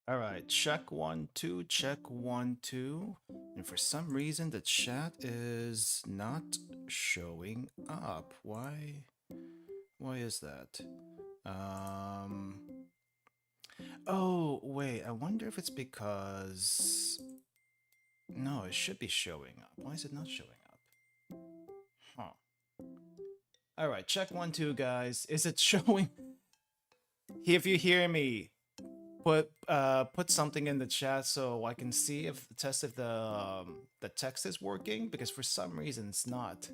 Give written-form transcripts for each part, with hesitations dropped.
All right, check 1 2, check 1 2. And for some reason the chat is not showing up. Why is that? Um Oh, wait, I wonder if it's because no, it should be showing up. Why is it not showing up? Huh. All right, check 1 2, guys. Is it showing? If you hear me, put something in the chat so I can see if test if the text is working, because for some reason it's not.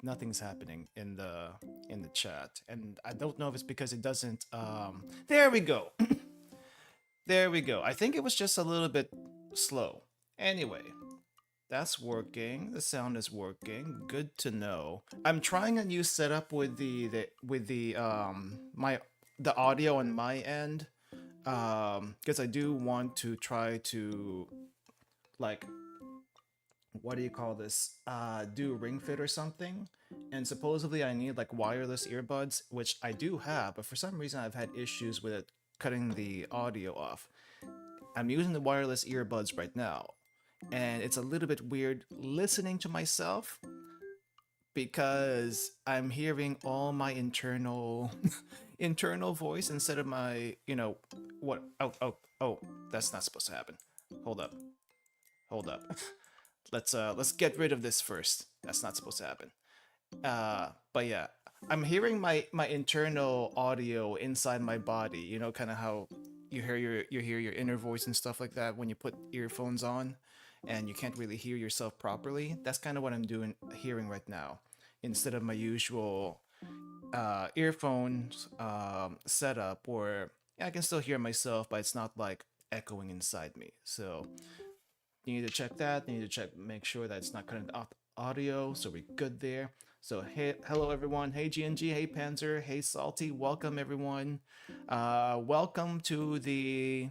Nothing's happening in the chat, and I don't know if it's because it doesn't. There we go. There we go. I think it was just a little bit slow. Anyway, that's working. The sound is working. Good to know. I'm trying a new setup with the audio on my end, because I do want to try to, like, what do you call this? Do ring fit or something. And supposedly I need like wireless earbuds, which I do have, but for some reason I've had issues with it cutting the audio off. I'm using the wireless earbuds right now, and it's a little bit weird listening to myself because I'm hearing all my internal internal voice instead of my, what oh, that's not supposed to happen. Hold up. Hold up. Let's get rid of this first. That's not supposed to happen. But yeah, I'm hearing my internal audio inside my body. You know, kind of how you hear your inner voice and stuff like that when you put earphones on, and you can't really hear yourself properly. That's kind of what I'm doing hearing right now, instead of my usual earphones setup where I can still hear myself, but it's not like echoing inside me. So you need to check that. You need to check, make sure that it's not cutting off audio. So we're good there. So hey, hello everyone. Hey GNG. Hey Panzer. Hey Salty. Welcome everyone. Welcome to the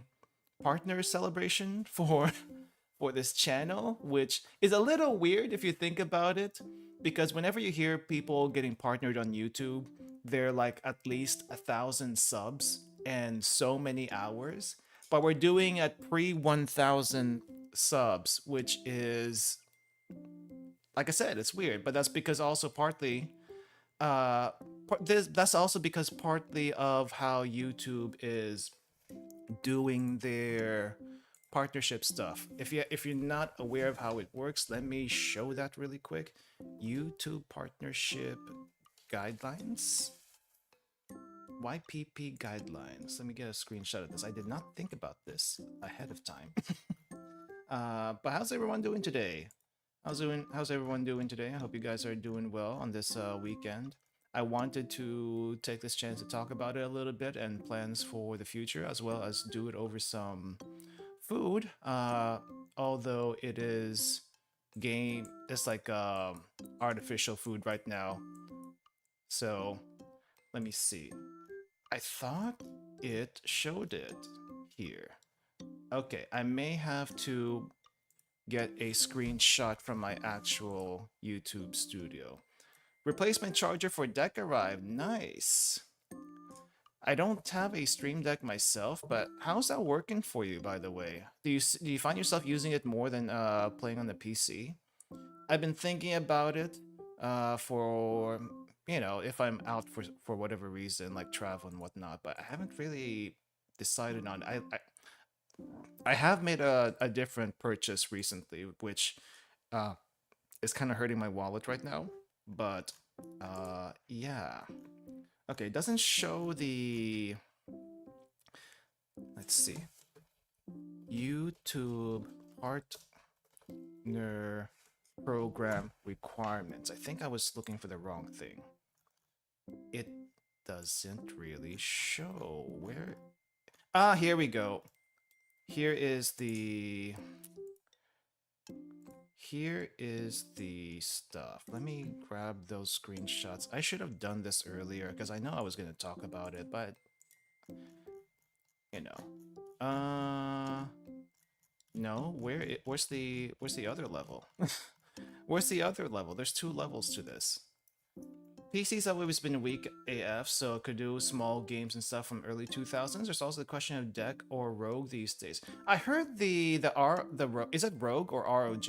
partner celebration for for this channel, which is a little weird if you think about it, because whenever you hear people getting partnered on YouTube, they're like at least 1,000 subs and so many hours. But we're doing at pre 1,000 subs, which is, like I said, it's weird. But that's because also partly, that's also because partly of how YouTube is doing their partnership stuff. If you're not aware of how it works, let me show that really quick. YouTube partnership guidelines. YPP guidelines. Let me get a screenshot of this. I did not think about this ahead of time. But how's everyone doing today? How's everyone doing today? I hope you guys are doing well on this weekend. I wanted to take this chance to talk about it a little bit and plans for the future, as well as do it over some food. Although it is it's like artificial food right now. So let me see. I thought it showed it here. Okay, I may have to get a screenshot from my actual YouTube studio. Replacement charger for deck arrived. Nice. I don't have a Stream Deck myself, but how's that working for you, by the way? Do you find yourself using it more than playing on the PC? I've been thinking about it for, if I'm out for whatever reason, like travel and whatnot, but I haven't really decided on. I have made a different purchase recently, which uh, is kind of hurting my wallet right now. But yeah. Okay, it doesn't show the. Let's see. YouTube partner program requirements. I think I was looking for the wrong thing. It doesn't really show where. Ah, here we go. Here is the. Here is the stuff. Let me grab those screenshots. I should have done this earlier because I know I was going to talk about it, but you know. No, where's the other level? Where's the other level? There's 2 levels to this. PC's always been weak AF, so could do small games and stuff from early 2000s. There's also the question of deck or rogue these days. I heard is it rogue or ROG?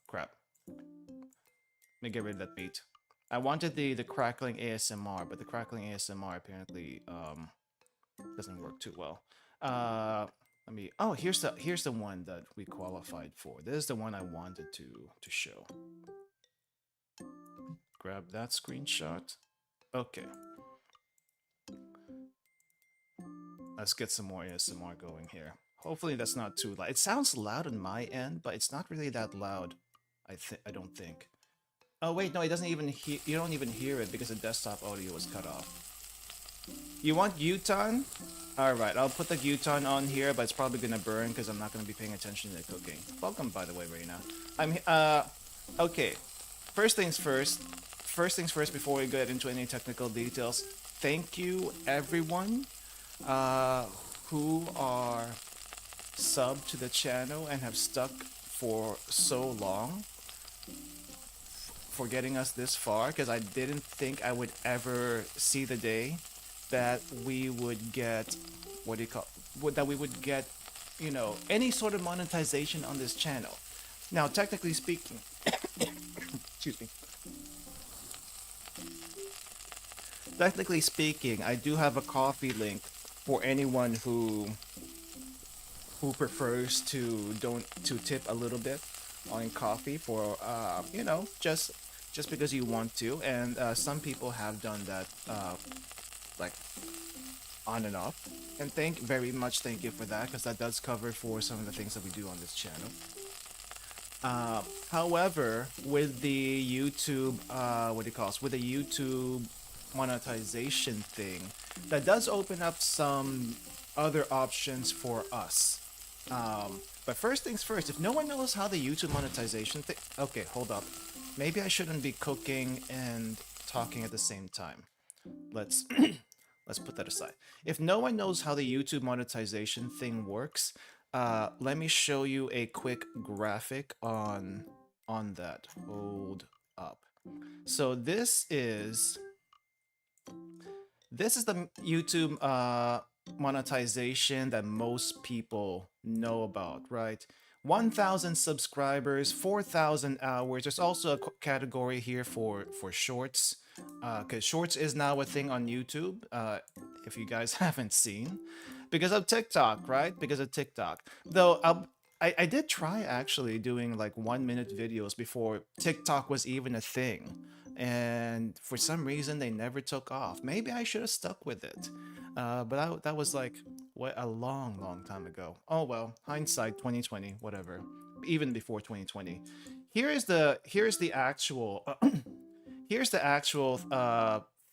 Crap. Let me get rid of that beat. I wanted the crackling ASMR, but the crackling ASMR apparently doesn't work too well. Let me. Oh, here's the one that we qualified for. This is the one I wanted to show. Grab that screenshot. Okay. Let's get some more ASMR going here. Hopefully that's not too loud. It sounds loud on my end, but it's not really that loud. I don't think. Oh wait, no, it doesn't even you don't even hear it because the desktop audio was cut off. You want Uton? Alright, I'll put the Uton on here, but it's probably gonna burn because I'm not gonna be paying attention to the cooking. Welcome, by the way, Reina. Okay. First things first before we get into any technical details. Thank you, everyone who are subbed to the channel and have stuck for so long for getting us this far, because I didn't think I would ever see the day that we would get you know, any sort of monetization on this channel. Now, technically speaking, excuse me. Technically speaking, I do have a coffee link for anyone who prefers to tip a little bit on coffee for you know, just because you want to, and some people have done that like on and off, and thank you for that, because that does cover for some of the things that we do on this channel. However, with the YouTube with the YouTube monetization thing, that does open up some other options for us. But first things first, if no one knows how the YouTube monetization thing... Okay, hold up. Maybe I shouldn't be cooking and talking at the same time. Let's let's put that aside. If no one knows how the YouTube monetization thing works, let me show you a quick graphic on that. Hold up. So this is the YouTube monetization that most people know about, right? 1,000 subscribers, 4,000 hours. There's also a category here for shorts, because shorts is now a thing on YouTube, if you guys haven't seen, because of TikTok, right? Because of TikTok. Though I did try actually doing like 1-minute videos before TikTok was even a thing, and for some reason they never took off. Maybe I should have stuck with it, but that was like a long time ago. Oh well, hindsight 2020, whatever. Even before 2020. Here's the actual here's the actual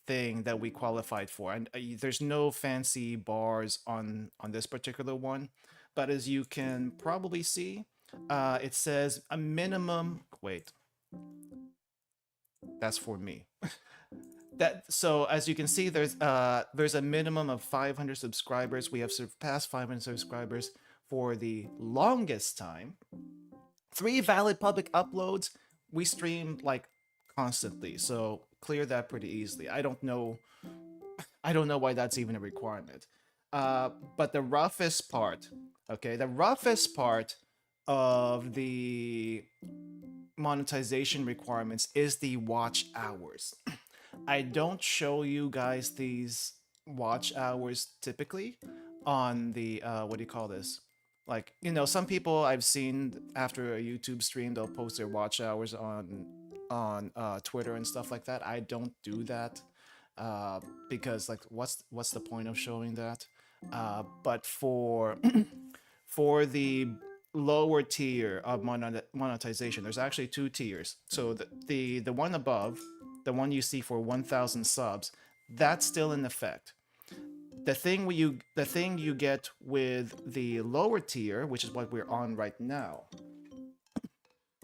thing that we qualified for, and there's no fancy bars on this particular one, but as you can probably see, it says a minimum. Wait, that's for me. So as you can see, there's a minimum of 500 subscribers. We have surpassed 500 subscribers for the longest time. 3 valid public uploads. We stream like constantly, so clear that pretty easily. I don't know why that's even a requirement. But the roughest part, okay, the roughest part of the monetization requirements is the watch hours. I don't show you guys these watch hours typically on the what do you call this? Like, you know, some people I've seen after a YouTube stream, they'll post their watch hours on Twitter and stuff like that. I don't do that because like what's the point of showing that? But for for the lower tier of monetization, there's actually 2 tiers. So the one above, the one you see for 1,000 subs, that's still in effect. The thing you get with the lower tier, which is what we're on right now,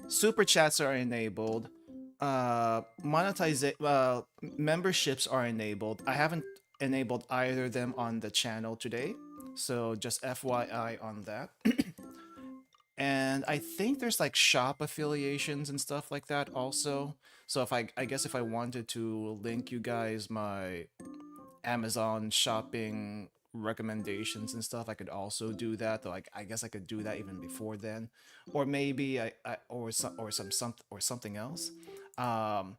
super chats are enabled, memberships are enabled. I haven't enabled either of them on the channel today, so just FYI on that. And I think there's like shop affiliations and stuff like that also. So if I guess if I wanted to link you guys my Amazon shopping recommendations and stuff, I could also do that. Though like I guess I could do that even before then, or maybe or something else. Um,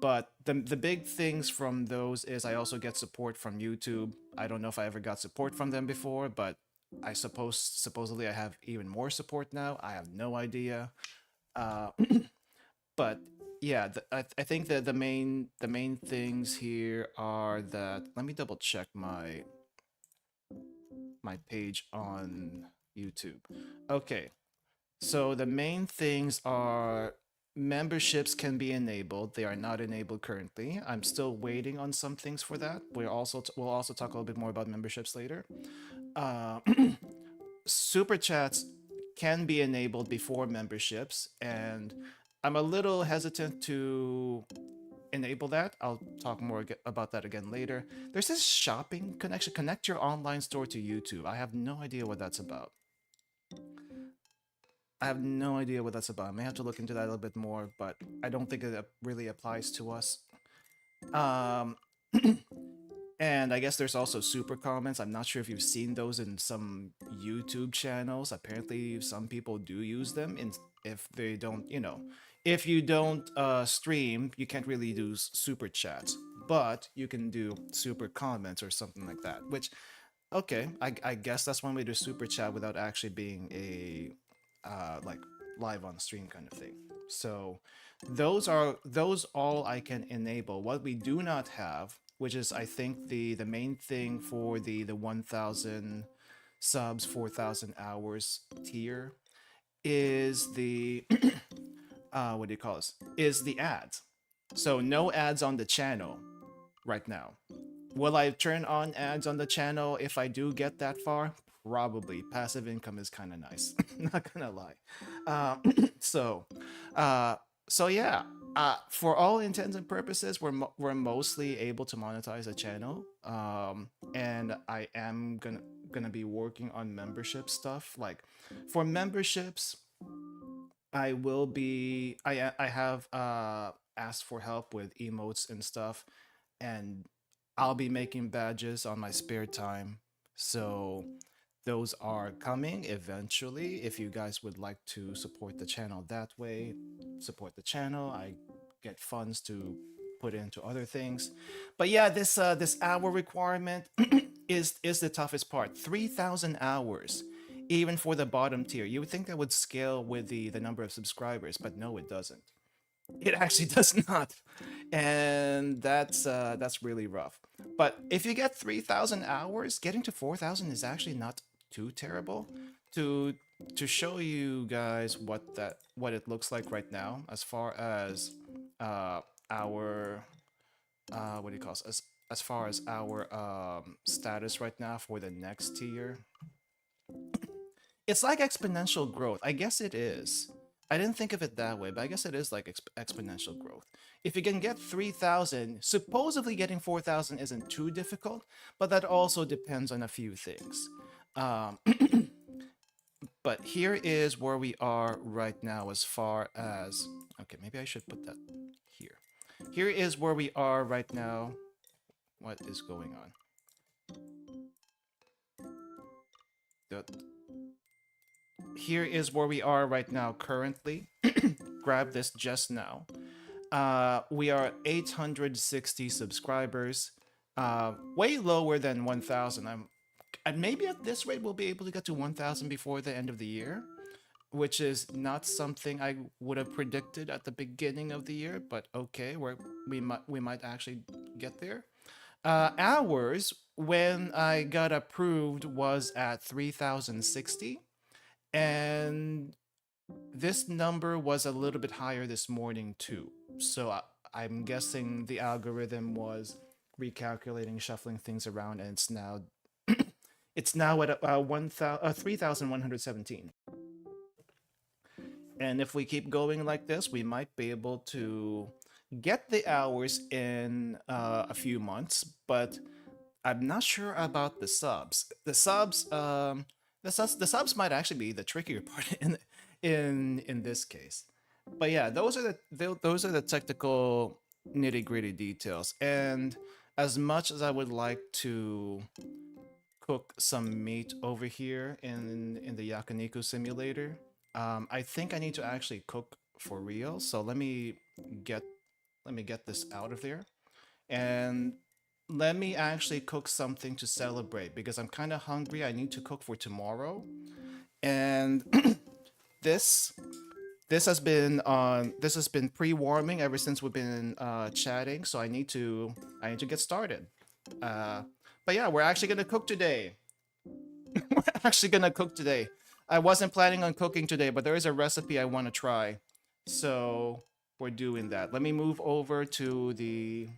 but the big things from those is I also get support from YouTube. I don't know if I ever got support from them before, but I suppose supposedly I have even more support now. I have no idea. Uh, but yeah, I think that the main things here are that let me double check my page on YouTube. Okay, so the main things are memberships can be enabled. They are not enabled currently. I'm still waiting on some things for that. We'll also talk a little bit more about memberships later. Uh, super chats can be enabled before memberships, and I'm a little hesitant to enable that. I'll talk more about that again later. There's this shopping connection. Connect your online store to YouTube. I have no idea what that's about. I have no idea what that's about. I may have to look into that a little bit more, but I don't think it really applies to us. Um, and I guess there's also super comments. I'm not sure if you've seen those in some YouTube channels. Apparently, some people do use them. In if they don't, if you don't stream, you can't really do super chats, but you can do super comments or something like that. Which, okay, I guess that's one way to super chat without actually being a like live on stream kind of thing. So those all I can enable. What we do not have, which is I think the main thing for the 1,000 subs, 4,000 hours tier, is the what do you call this? Is the ads. So no ads on the channel right now. Will I turn on ads on the channel if I do get that far? Probably. Passive income is kind of nice. Not gonna lie. Uh, so, uh, so yeah. For all intents and purposes, we're mostly able to monetize a channel. And I am gonna be working on membership stuff. Like, for memberships, I have asked for help with emotes and stuff, and I'll be making badges on my spare time. So those are coming eventually. If you guys would like to support the channel that way, support the channel. I get funds to put into other things. But yeah, this hour requirement is the toughest part. 3,000 hours. Even for the bottom tier, you would think that would scale with the number of subscribers, but no, it doesn't. It actually does not, and that's really rough. But if you get 3,000 hours, getting to 4,000 is actually not too terrible. To to show you guys what it looks like right now, as far as our what do you call it? As far as our status right now for the next tier, it's like exponential growth. I guess it is. I didn't think of it that way, but I guess it is like exponential growth. If you can get 3,000, supposedly getting 4,000 isn't too difficult, but that also depends on a few things. Um, but here is where we are right now as far as... Okay, maybe I should put that here. Here is where we are right now. What is going on? Here is where we are right now currently. Grab this just now. We are 860 subscribers, way lower than 1,000. And maybe at this rate we'll be able to get to 1,000 before the end of the year, which is not something I would have predicted at the beginning of the year. But okay, we might actually get there. Hours when I got approved was at 3,060. And this number was a little bit higher this morning too. So I'm guessing the algorithm was recalculating, shuffling things around, and it's now at 3,117. And if we keep going like this, we might be able to get the hours in a few months, but I'm not sure about the subs. The The subs might actually be the trickier part in this case. But yeah, those are the technical nitty gritty details. And as much as I would like to cook some meat over here in the yakiniku simulator, I think I need to actually cook for real. So get let me get this out of there, and let me actually cook something to celebrate because I'm kind of hungry. I need to cook for tomorrow, and this this has been pre-warming ever since we've been chatting. So I need to get started. Uh, but yeah, we're actually gonna cook today. We're actually gonna cook today. I wasn't planning on cooking today, but there is a recipe I want to try, so we're doing that. Let me move over to the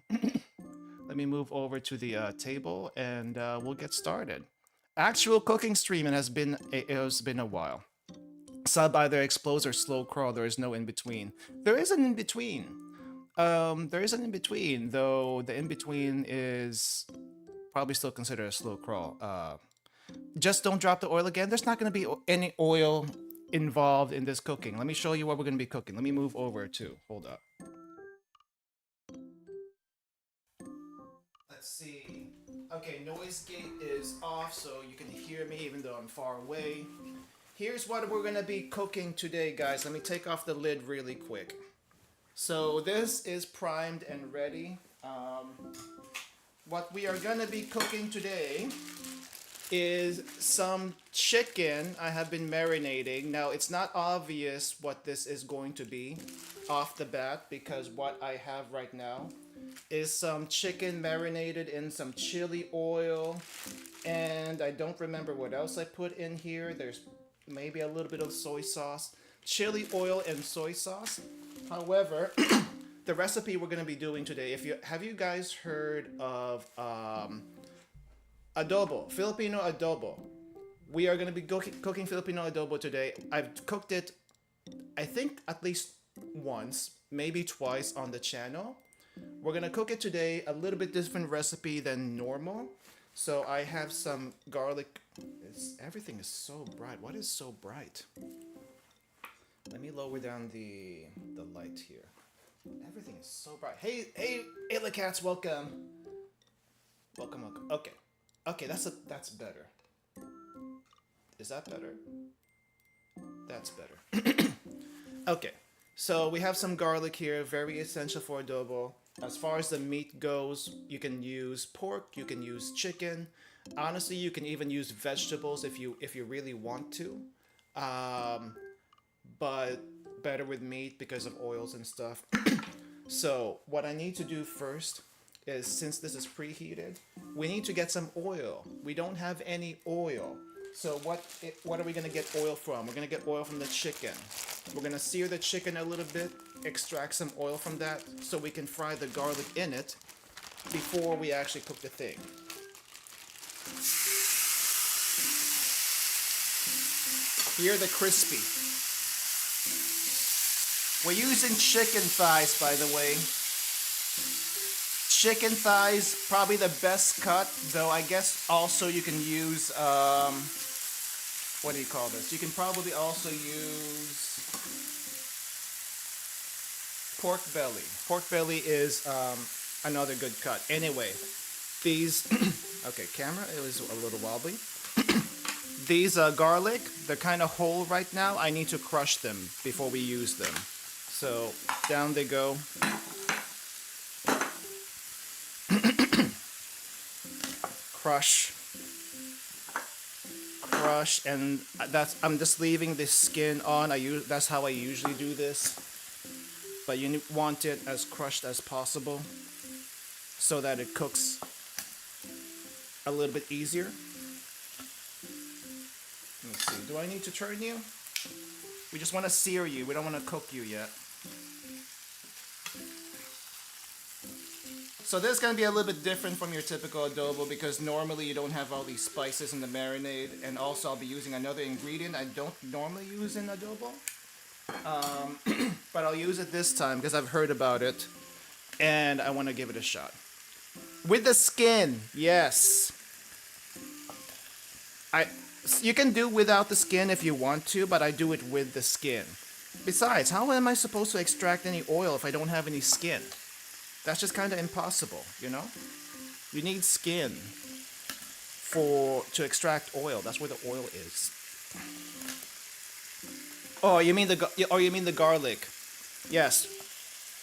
table, and we'll get started. Actual cooking stream. It has been a while. Sub either explodes or slow crawl. There is no in between. There is an in between. There is an in between, though. The in between is probably still considered a slow crawl. Just don't drop the oil again. There's not going to be any oil involved in this cooking. Let me show you what we're going to be cooking. Let me move over too. Hold up. Let's see. Okay, noise gate is off, so you can hear me even though I'm far away. Here's what we're going to be cooking today, guys. Let me take off the lid really quick. So this is primed and ready. What we are going to be cooking today is some chicken I have been marinating. Now, it's not obvious what this is going to be off the bat because what I have right now is some chicken marinated in some chili oil, and I don't remember what else I put in here. There's maybe a little bit of soy sauce, chili oil and soy sauce. However, the recipe we're going to be doing today, have you guys heard of adobo, Filipino adobo? We are going to be cooking Filipino adobo today. I've cooked it, I think, at least once, maybe twice on the channel. We're going to cook it today, a little bit different recipe than normal. So I have some garlic. Everything is so bright. What is so bright? Let me lower down the light here. Everything is so bright. Hey, Cats, welcome. Welcome. Okay. Okay, that's better. Is that better? That's better. Okay, so we have some garlic here, very essential for adobo. As far as the meat goes, you can use pork, you can use chicken. Honestly, you can even use vegetables if you really want to. But better with meat because of oils and stuff. So what I need to do first is, since this is preheated, we need to get some oil. We don't have any oil. So what are we gonna get oil from? We're gonna get oil from the chicken. We're gonna sear the chicken a little bit, extract some oil from that so we can fry the garlic in it before we actually cook the thing. Here the crispy. We're using chicken thighs, by the way. Chicken thighs, probably the best cut, though I guess also you can use, what do you call this? You can probably also use pork belly. Pork belly is another good cut. Anyway, these, okay, camera, it was a little wobbly. These garlic, they're kind of whole right now. I need to crush them before we use them. So down they go. Crush, and I'm just leaving the skin on. That's how I usually do this. But you want it as crushed as possible so that it cooks a little bit easier. Let me see. Do I need to turn you? We just want to sear you. We don't want to cook you yet. So this is going to be a little bit different from your typical adobo because normally you don't have all these spices in the marinade, and also I'll be using another ingredient I don't normally use in adobo. But I'll use it this time because I've heard about it and I want to give it a shot. With the skin, yes. You can do without the skin if you want to, but I do it with the skin. Besides, how am I supposed to extract any oil if I don't have any skin? That's just kind of impossible, you know? You need skin to extract oil. That's where the oil is. Oh, you mean the garlic? Yes,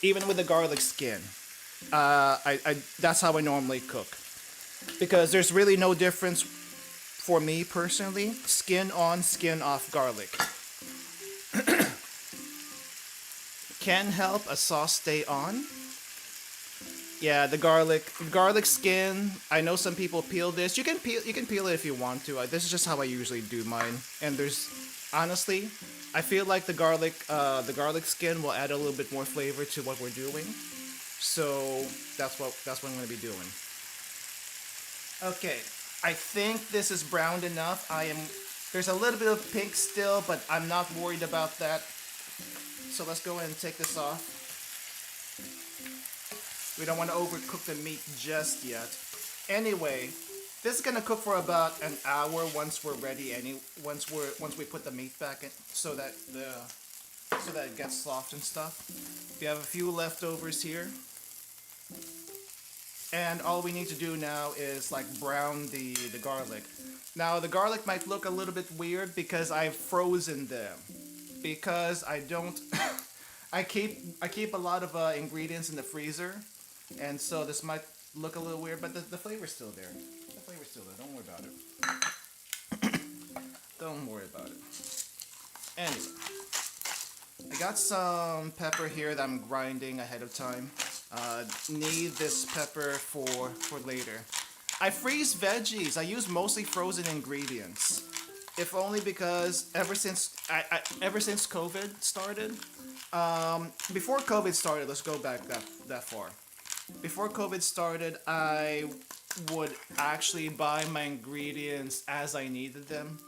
even with the garlic skin. That's how I normally cook, because there's really no difference for me personally. Skin on, skin off garlic can help a sauce stay on. Yeah, the garlic skin. I know some people peel this. You can peel it if you want to. This is just how I usually do mine. And there's honestly, I feel like the garlic skin will add a little bit more flavor to what we're doing. So that's what I'm going to be doing. Okay, I think this is browned enough. There's a little bit of pink still, but I'm not worried about that. So let's go ahead and take this off. We don't want to overcook the meat just yet. Anyway, this is gonna cook for about an hour once we're ready. Once we put the meat back in, so that it gets soft and stuff. We have a few leftovers here, and all we need to do now is like brown the garlic. Now the garlic might look a little bit weird because I've frozen them. Because I don't, I keep a lot of ingredients in the freezer. And so this might look a little weird, but the flavor's still there. The flavor's still there. Don't worry about it. Don't worry about it. Anyway, I got some pepper here that I'm grinding ahead of time. Need this pepper for later. I freeze veggies. I use mostly frozen ingredients. If only because ever since COVID started, before COVID started, let's go back that far. Before COVID started, I would actually buy my ingredients as I needed them,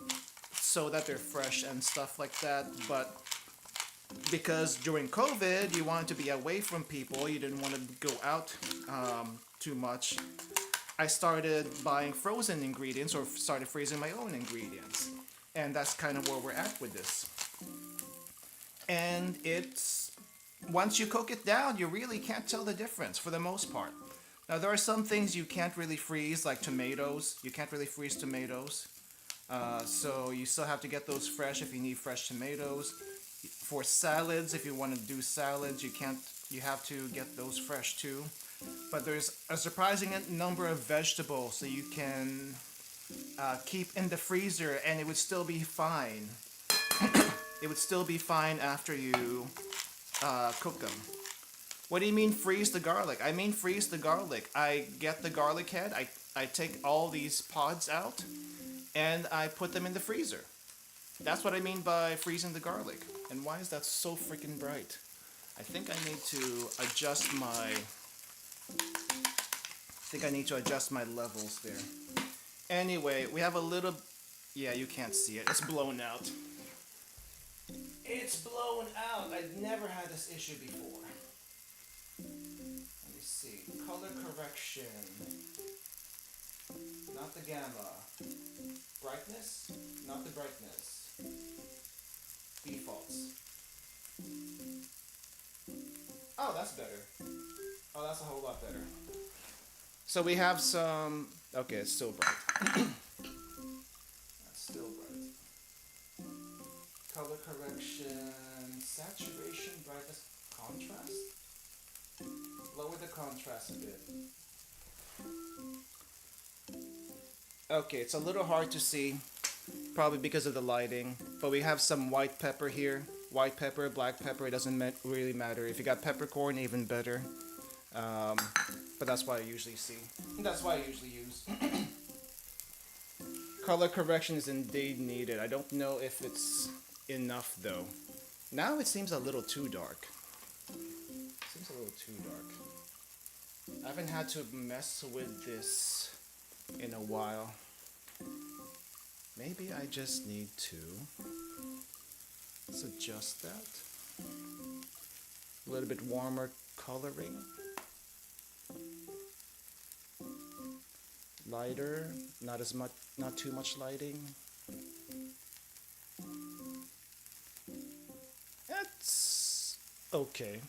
so that they're fresh and stuff like that. But because during COVID, you wanted to be away from people, you didn't want to go out too much, I started buying frozen ingredients, or started freezing my own ingredients. And that's kind of where we're at with this. And once you cook it down, you really can't tell the difference for the most part. Now there are some things you can't really freeze, like tomatoes. You can't really freeze tomatoes. So you still have to get those fresh if you need fresh tomatoes. For salads, if you want to do salads, you have to get those fresh too. But there's a surprising number of vegetables that you can keep in the freezer, and it would still be fine. It would still be fine after you cook them. What do you mean freeze the garlic? I mean freeze the garlic. I get the garlic head, I take all these pods out, and I put them in the freezer. That's what I mean by freezing the garlic. And why is that so freaking bright? I think I need to adjust my levels there. Anyway, we have a little, yeah, you can't see it. It's blown out. It's blown out. I've never had this issue before. Let me see. Color correction. Not the gamma. Brightness? Not the brightness. Defaults. Oh, that's better. Oh, that's a whole lot better. So we have some... Okay, it's still bright. That's still bright. Color correction, saturation, brightness, contrast? Lower the contrast a bit. Okay, it's a little hard to see, probably because of the lighting, but we have some white pepper here. White pepper, black pepper, it doesn't really matter. If you got peppercorn, even better. But that's what I usually see. That's what I usually use. Color correction is indeed needed. I don't know if it's enough though. Now it seems a little too dark. Seems a little too dark. I haven't had to mess with this in a while. Maybe I just need to. Let's adjust that. A little bit warmer coloring. Lighter, not too much lighting. That's okay.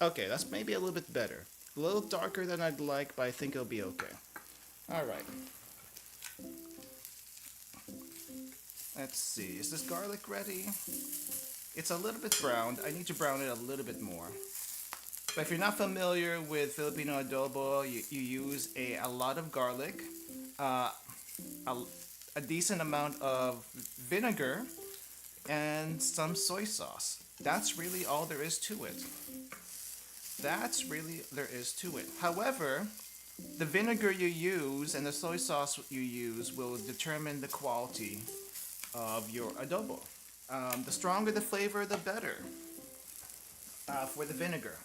Okay, that's maybe a little bit better. A little darker than I'd like, but I think it'll be okay. Alright. Let's see, is this garlic ready? It's a little bit browned. I need to brown it a little bit more. But if you're not familiar with Filipino adobo, you use a lot of garlic, a decent amount of vinegar, and some soy sauce. That's really all there is to it. That's really there is to it. However, the vinegar you use and the soy sauce you use will determine the quality of your adobo. The stronger the flavor, the better for the vinegar.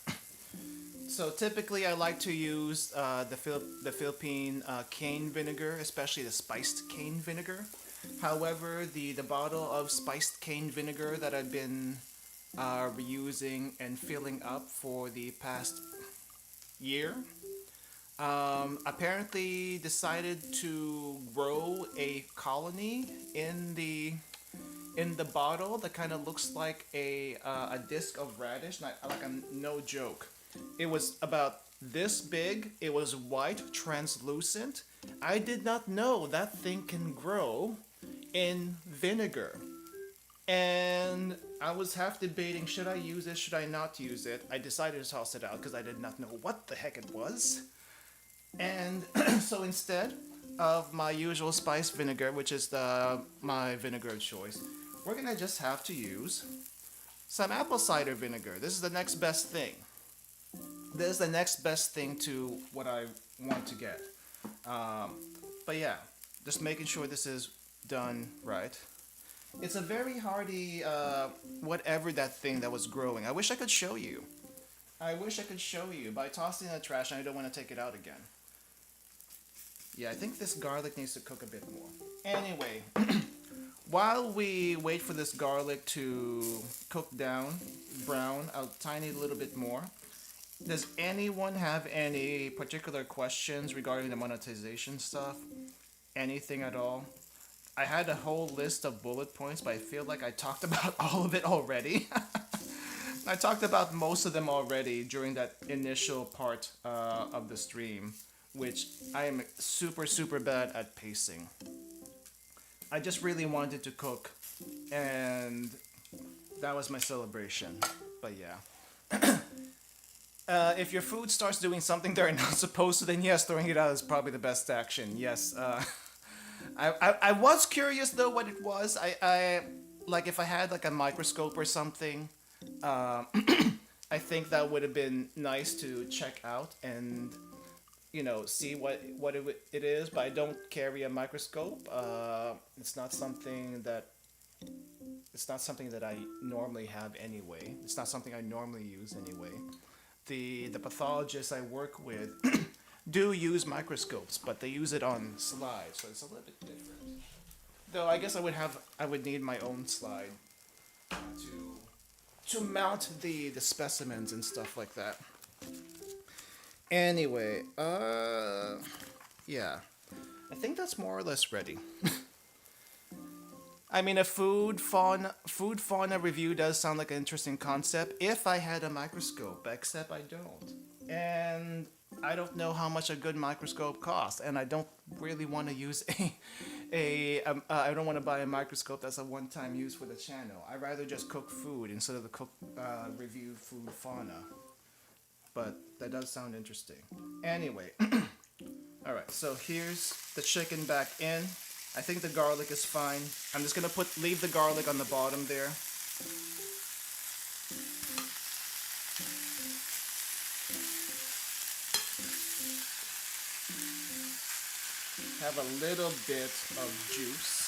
So typically I like to use the Philippine cane vinegar, especially the spiced cane vinegar. However, the bottle of spiced cane vinegar that I've been reusing and filling up for the past year apparently decided to grow a colony in the bottle that kind of looks like a disc of radish. No joke. It was about this big. It was white, translucent. I did not know that thing can grow in vinegar. And I was half debating, should I use it, should I not use it? I decided to toss it out because I did not know what the heck it was. And so instead of my usual spice vinegar, which is my vinegar of choice, we're gonna just have to use some apple cider vinegar. This is the next best thing. This is the next best thing to what I want to get. But yeah, just making sure this is done right. It's a very hardy, whatever that thing that was growing. I wish I could show you. I wish I could show you, but I tossed it in the trash and I don't want to take it out again. Yeah, I think this garlic needs to cook a bit more. Anyway, while we wait for this garlic to cook down, brown a tiny little bit more, does anyone have any particular questions regarding the monetization stuff? Anything at all? I had a whole list of bullet points, but I feel like I talked about all of it already. I talked about most of them already during that initial part of the stream, which I am super, super bad at pacing. I just really wanted to cook, and that was my celebration. But yeah. If your food starts doing something they're not supposed to, then yes, throwing it out is probably the best action. Yes. I was curious though what it was. I like if I had like a microscope or something. I think that would have been nice to check out and see what it is. But I don't carry a microscope. It's not something that I normally have anyway. It's not something I normally use anyway. The pathologists I work with do use microscopes, but they use it on slides, so it's a little bit different. Though I guess I would need my own slide to mount the specimens and stuff like that. Anyway, yeah, I think that's more or less ready. I mean, a food fauna review does sound like an interesting concept if I had a microscope, except I don't. And I don't know how much a good microscope costs, and I don't really want to use I don't want to buy a microscope that's a one-time use for the channel. I'd rather just cook food instead of review food fauna. But that does sound interesting. Anyway, alright, so here's the chicken back in. I think the garlic is fine. I'm just gonna leave the garlic on the bottom there. Have a little bit of juice.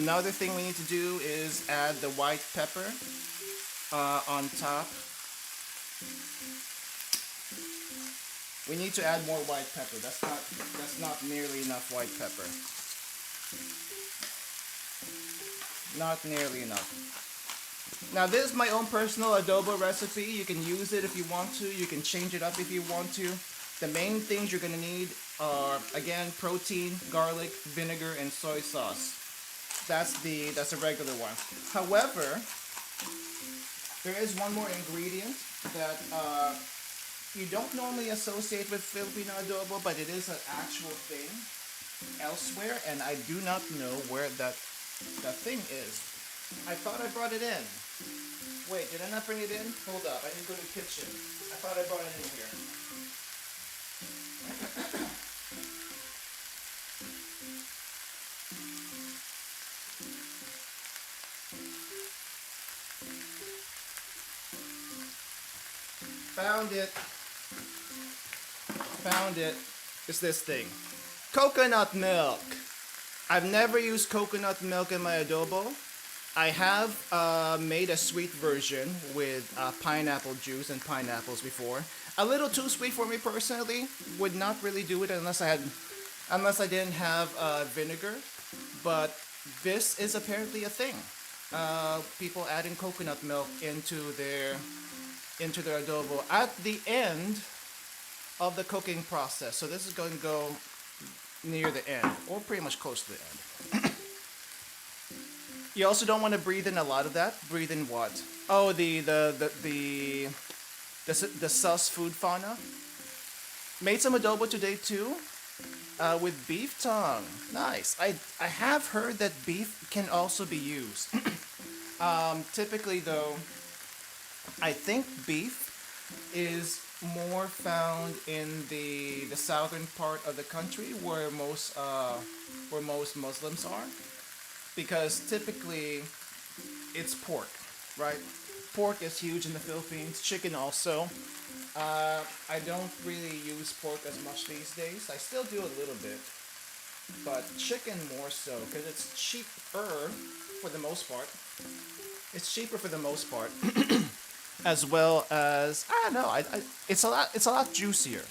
Another thing we need to do is add the white pepper on top. We need to add more white pepper. That's not nearly enough white pepper. Not nearly enough. Now this is my own personal adobo recipe. You can use it if you want to. You can change it up if you want to. The main things you're gonna need are, again, protein, garlic, vinegar, and soy sauce. That's a regular one. However, there is one more ingredient that you don't normally associate with Filipino adobo, but it is an actual thing elsewhere, and I do not know where that thing is. I thought I brought it in. Wait, did I not bring it in? Hold up, I need to go to the kitchen. I thought I brought it in here. Found it. Found it. It's this thing. Coconut milk. I've never used coconut milk in my adobo. I have made a sweet version with pineapple juice and pineapples before. A little too sweet for me personally. Would not really do it unless I didn't have vinegar. But this is apparently a thing. People adding coconut milk into their adobo at the end of the cooking process. So this is going to go near the end, or pretty much close to the end. You also don't want to breathe in a lot of that. Breathe in what? Oh, the sus food fauna. Made some adobo today too, with beef tongue. Nice. I have heard that beef can also be used. Typically though, I think beef is more found in the southern part of the country where most Muslims are, because typically it's pork, right? Pork is huge in the Philippines. Chicken also. I don't really use pork as much these days. I still do a little bit, but chicken more so because it's cheaper for the most part. It's cheaper for the most part. As well as, I don't know, it's a lot juicier.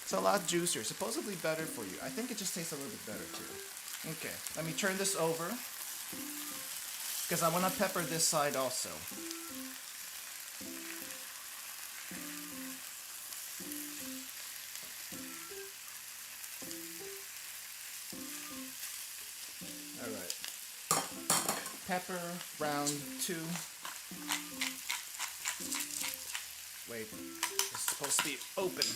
It's a lot juicier. Supposedly better for you. I think it just tastes a little bit better too. Okay, let me turn this over because I want to pepper this side also. All right. Pepper round 2. Wait, it's supposed to be open.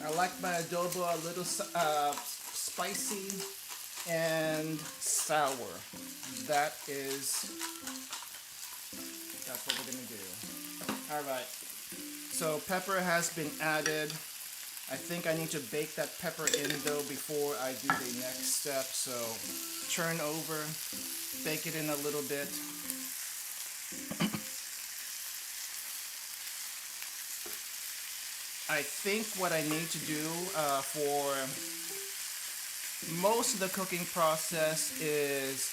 I like my adobo a little spicy and sour. That's what we're gonna do. All right. So pepper has been added. I think I need to bake that pepper in though before I do the next step. So turn over, bake it in a little bit. I think what I need to do for most of the cooking process is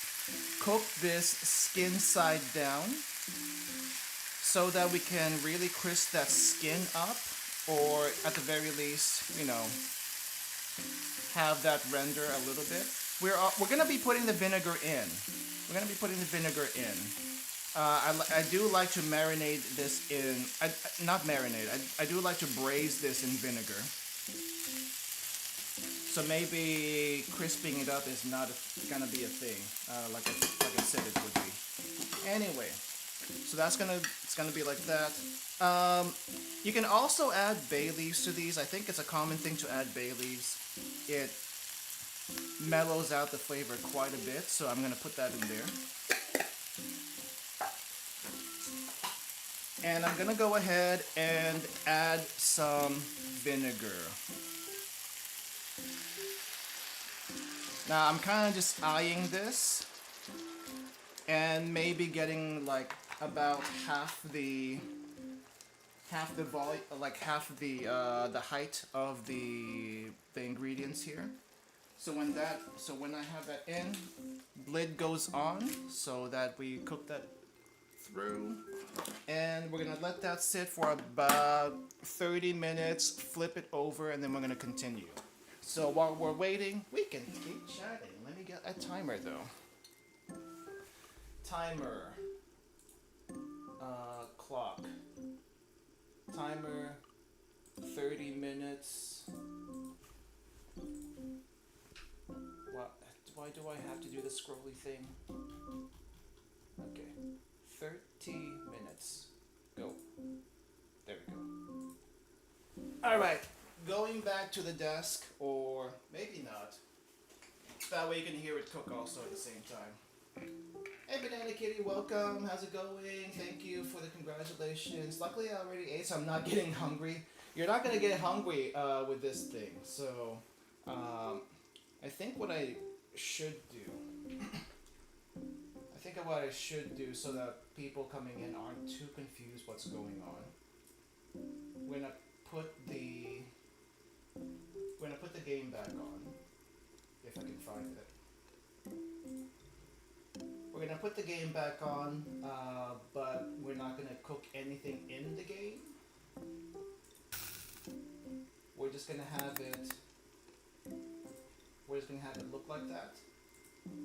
cook this skin side down so that we can really crisp that skin up, or at the very least, you know, have that render a little bit. We're gonna be putting the vinegar in. We're gonna be putting the vinegar in. I do like to marinate this in. Not marinate. I do like to braise this in vinegar. So maybe crisping it up is not gonna be a thing, like I said it would be. Anyway, so it's gonna be like that. You can also add bay leaves to these. I think it's a common thing to add bay leaves. It mellows out the flavor quite a bit, so I'm gonna put that in there. And I'm gonna go ahead and add some vinegar. Now I'm kind of just eyeing this and maybe getting like about half the volume, like half the height of the ingredients here. So when I have that in, lid goes on so that we cook that through, and we're gonna let that sit for about 30 minutes, flip it over, and then we're gonna continue. So while we're waiting, we can keep chatting. Let me get a timer though. Timer. Clock. Timer. 30 minutes. What? Why do I have to do the scrolly thing? Okay. 30 minutes. Go. There we go. Alright. Going back to the desk, or maybe not. That way you can hear it cook also at the same time. Hey Banana Kitty, welcome. How's it going? Thank you for the congratulations. Luckily I already ate, so I'm not getting hungry. You're not gonna get hungry with this thing. So I think what I should do, so that people coming in aren't too confused what's going on. We're gonna put the game back on, if I can find it. We're gonna put the game back on, but we're not gonna cook anything in the game. We're just gonna have it. We're just gonna have it look like that,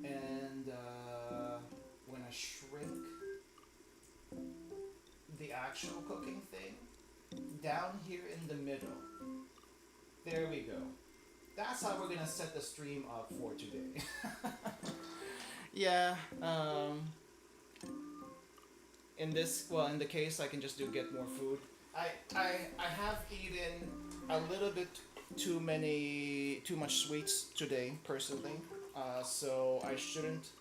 and we're gonna shrink the actual cooking thing down here in the middle. There we go. That's how we're gonna set the stream up for today. Yeah. In the case, I can just get more food. I have eaten a little bit too much sweets today, personally. So I shouldn't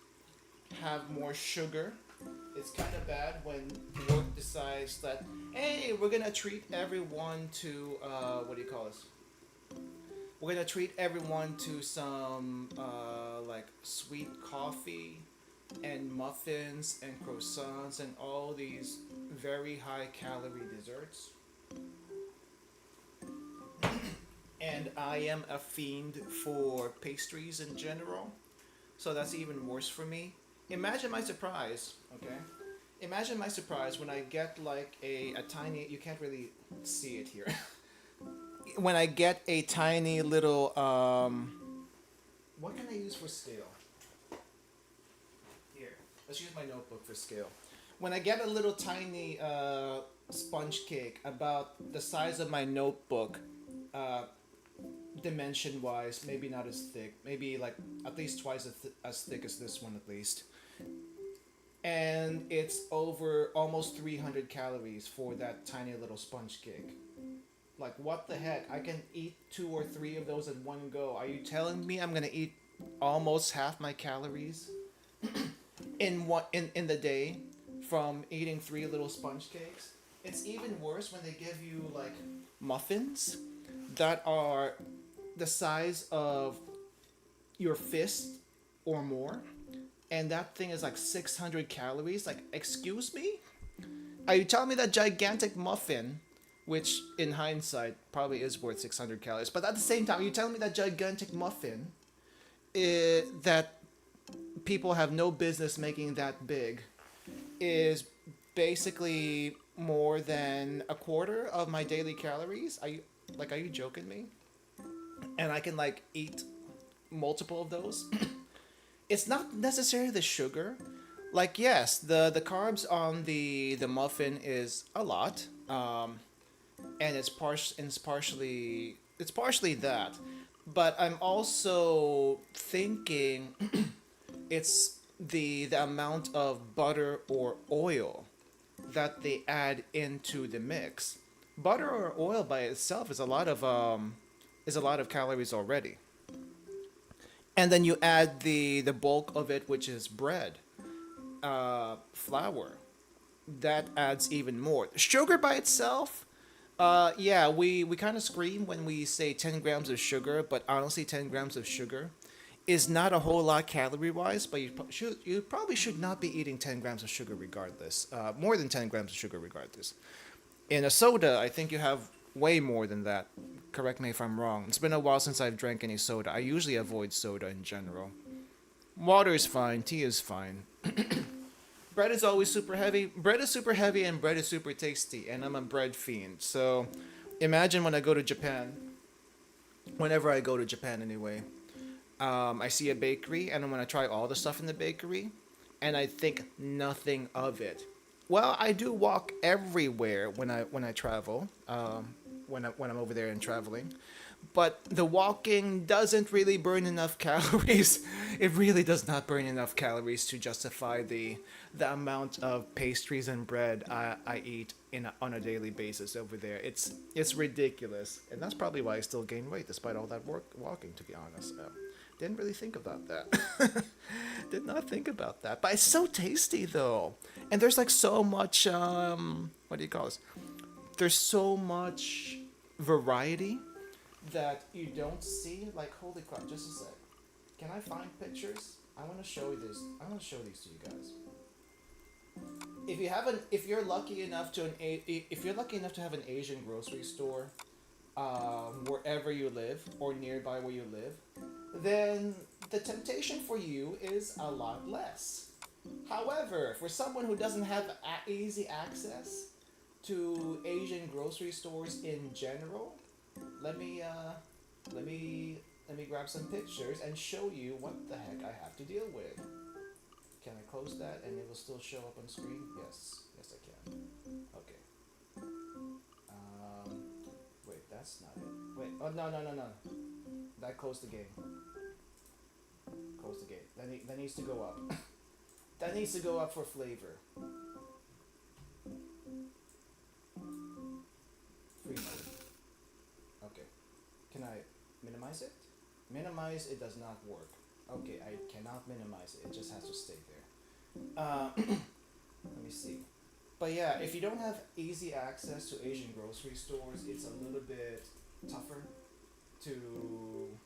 have more sugar. It's kind of bad when work decides that, hey, we're gonna treat everyone to what do you call this? We're gonna treat everyone to some like sweet coffee and muffins and croissants and all these very high calorie desserts. And I am a fiend for pastries in general, so that's even worse for me. Imagine my surprise, okay? Imagine my surprise when I get like a tiny, you can't really see it here. When I get a tiny little, what can I use for scale? Here, let's use my notebook for scale. When I get a little tiny sponge cake about the size of my notebook, dimension-wise, maybe not as thick, maybe like at least twice as thick as this one at least. And it's over almost 300 calories for that tiny little sponge cake. Like, what the heck? I can eat 2 or 3 of those in one go. Are you telling me I'm gonna eat almost half my calories in the day from eating 3 little sponge cakes? It's even worse when they give you like muffins that are the size of your fist or more, and that thing is like 600 calories. Like, excuse me? Are you telling me that gigantic muffin, which in hindsight probably is worth 600 calories, but at the same time, are you telling me that gigantic muffin that people have no business making that big is basically more than a quarter of my daily calories? Are you joking me? And I can like eat multiple of those? It's not necessarily the sugar. Like, yes, the carbs on the muffin is a lot, and it's partially that, but I'm also thinking it's the amount of butter or oil that they add into the mix. Butter or oil by itself is a lot of calories already. And then you add the bulk of it, which is bread, flour. That adds even more. Sugar by itself, yeah, we kind of scream when we say 10 grams of sugar, but honestly, 10 grams of sugar is not a whole lot calorie-wise, but you probably should not be eating 10 grams of sugar regardless. More than 10 grams of sugar regardless. In a soda, I think you have way more than that. Correct me if I'm wrong. It's been a while since I've drank any soda. I usually avoid soda in general. Water is fine. Tea is fine. Bread is always super heavy. Bread is super heavy and bread is super tasty. And I'm a bread fiend. So imagine when I go to Japan. whenever I go to Japan anyway. I see a bakery and I want to try all the stuff in the bakery, and I think nothing of it. Well, I do walk everywhere when I travel. When I'm over there and traveling, but the walking doesn't really burn enough calories. It really does not burn enough calories to justify the amount of pastries and bread I eat on a daily basis over there. It's ridiculous, and that's probably why I still gain weight despite all that walking. To be honest, didn't really think about that. Did not think about that, but it's so tasty though, and there's like so much what do you call this? There's so much variety that you don't see. Like, holy crap, just a sec. Can I find pictures? I want to show you this. I want to show these to you guys. If you're lucky enough to have an Asian grocery store, wherever you live or nearby where you live, then the temptation for you is a lot less. However, for someone who doesn't have easy access to Asian grocery stores in general, let me grab some pictures and show you what the heck I have to deal with. Can I close that and it will still show up on screen? Yes, I can. Okay. Wait, that's not it. Wait, oh no. That closed the game. Close the game. That needs to go up. That needs to go up for flavor. Free mode. Okay. Can I minimize it? Minimize, it does not work. Okay, I cannot minimize it. It just has to stay there. Let me see. But yeah, if you don't have easy access to Asian grocery stores, it's a little bit tougher to...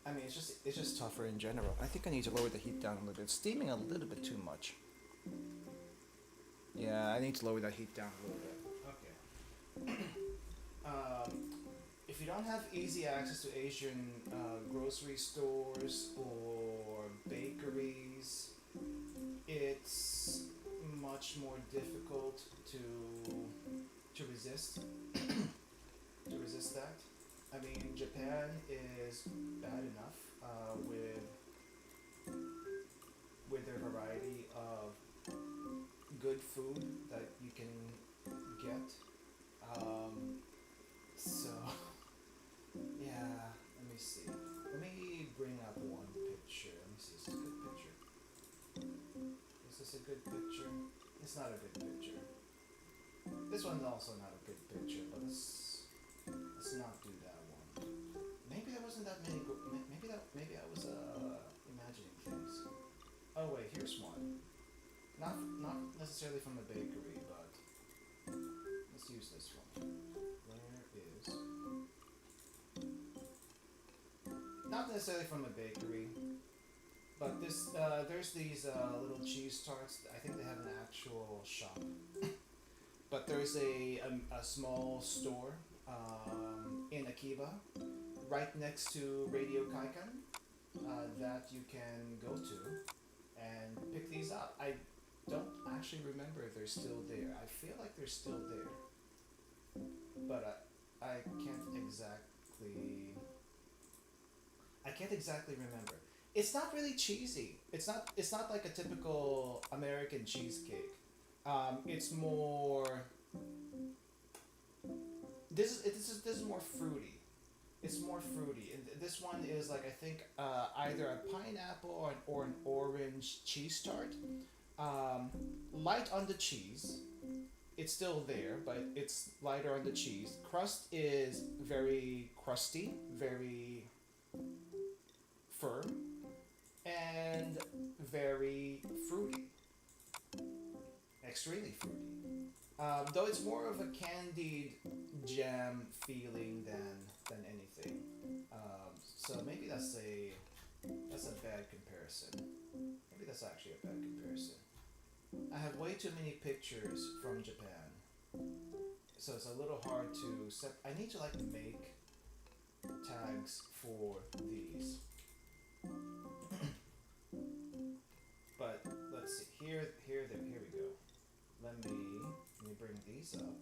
I mean, it's just tougher in general. I think I need to lower the heat down a little bit. It's steaming a little bit too much. Yeah, I need to lower that heat down a little bit. Okay. If you don't have easy access to Asian grocery stores or bakeries, it's much more difficult to resist to resist that. I mean, Japan is bad enough with their variety of good food that you can get. So yeah, let me see. Let me bring up one picture. Let me see. Is this a good picture? Is this a good picture? It's not a good picture. This one's also not a good picture, but let's not do that one. Maybe there wasn't that many. Maybe I was imagining things. Oh wait, here's one. Not necessarily from a bakery, but let's use this one. Where is? Not necessarily from a bakery, but this there's these little cheese tarts. I think they have an actual shop, but there's a small store in Akiba, right next to Radio Kaikan, that you can go to and pick these up. I don't actually remember if they're still there. I feel like they're still there, but I can't exactly remember. It's not really cheesy. It's not like a typical American cheesecake. It's more. This is more fruity. It's more fruity. And this one is like, I think either a pineapple or an orange cheese tart. Light on the cheese. It's still there, but it's lighter on the cheese. Crust is very crusty, very firm, and very fruity. Extremely fruity. Though it's more of a candied jam feeling than anything. So maybe that's a bad comparison. Maybe that's actually a bad comparison. I have way too many pictures from Japan, so it's a little hard to I need to like make tags for these. But let's see. Here we go. Let me bring these up.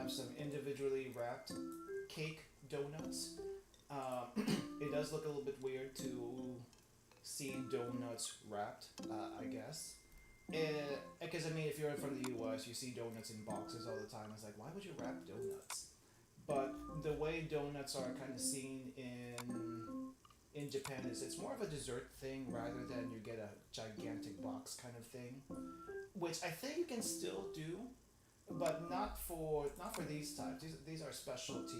have some individually wrapped cake donuts. It does look a little bit weird to see donuts wrapped, I guess. Because I mean, if you're from the U.S., you see donuts in boxes all the time. It's like, why would you wrap donuts? But the way donuts are kind of seen in Japan is it's more of a dessert thing rather than you get a gigantic box kind of thing, which I think you can still do, but not for these types. These are specialty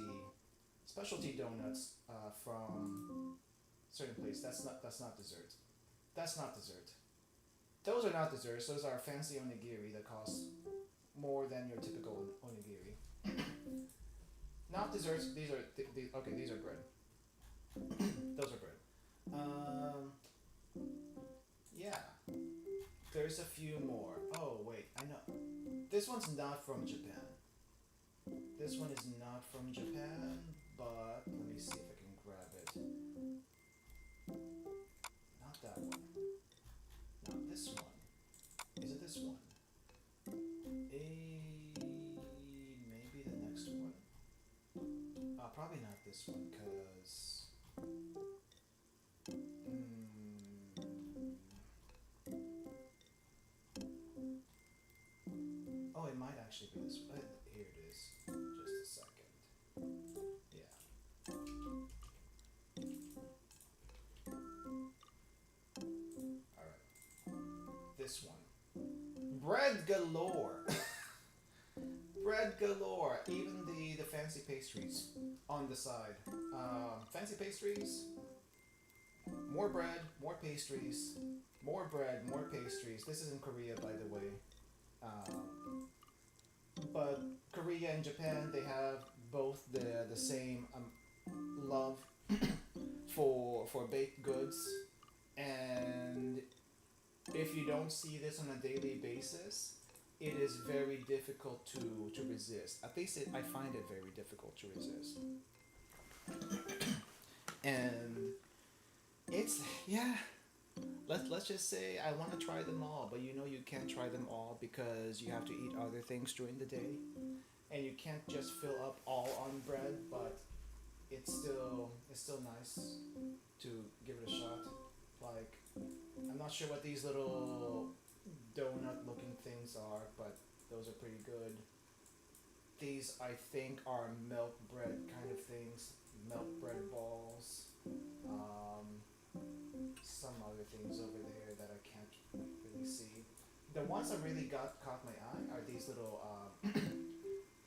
donuts from certain place. That's not dessert. That's not dessert. Those are not desserts. Those are fancy onigiri that cost more than your typical onigiri. Not desserts. These are okay. These are bread. Those are bread. Yeah. There's a few more. Oh wait, I know. This one's not from Japan. This one is not from Japan, but let me see if I can grab it. Not that one. Not this one. Is it this one? Maybe the next one. Probably not this one, cause. Oh, it might actually be this one. Here it is. Just a second. Yeah. Alright. This one. Bread galore! Bread galore! Even the fancy pastries on the side. Fancy pastries, more bread, more pastries, more bread, more pastries. This is in Korea, by the way. But Korea and Japan, they have both the same love for baked goods, and if you don't see this on a daily basis, it is very difficult to resist. At least I find it very difficult to resist. And it's, yeah, let's just say I want to try them all, but you know you can't try them all because you have to eat other things during the day, and you can't just fill up all on bread. But it's still nice to give it a shot. Like, I'm not sure what these little donut looking things are, but those are pretty good. These I think are milk bread kind of things, milk bread balls. Some other things over there that I can't really see. The ones that really caught my eye are these little.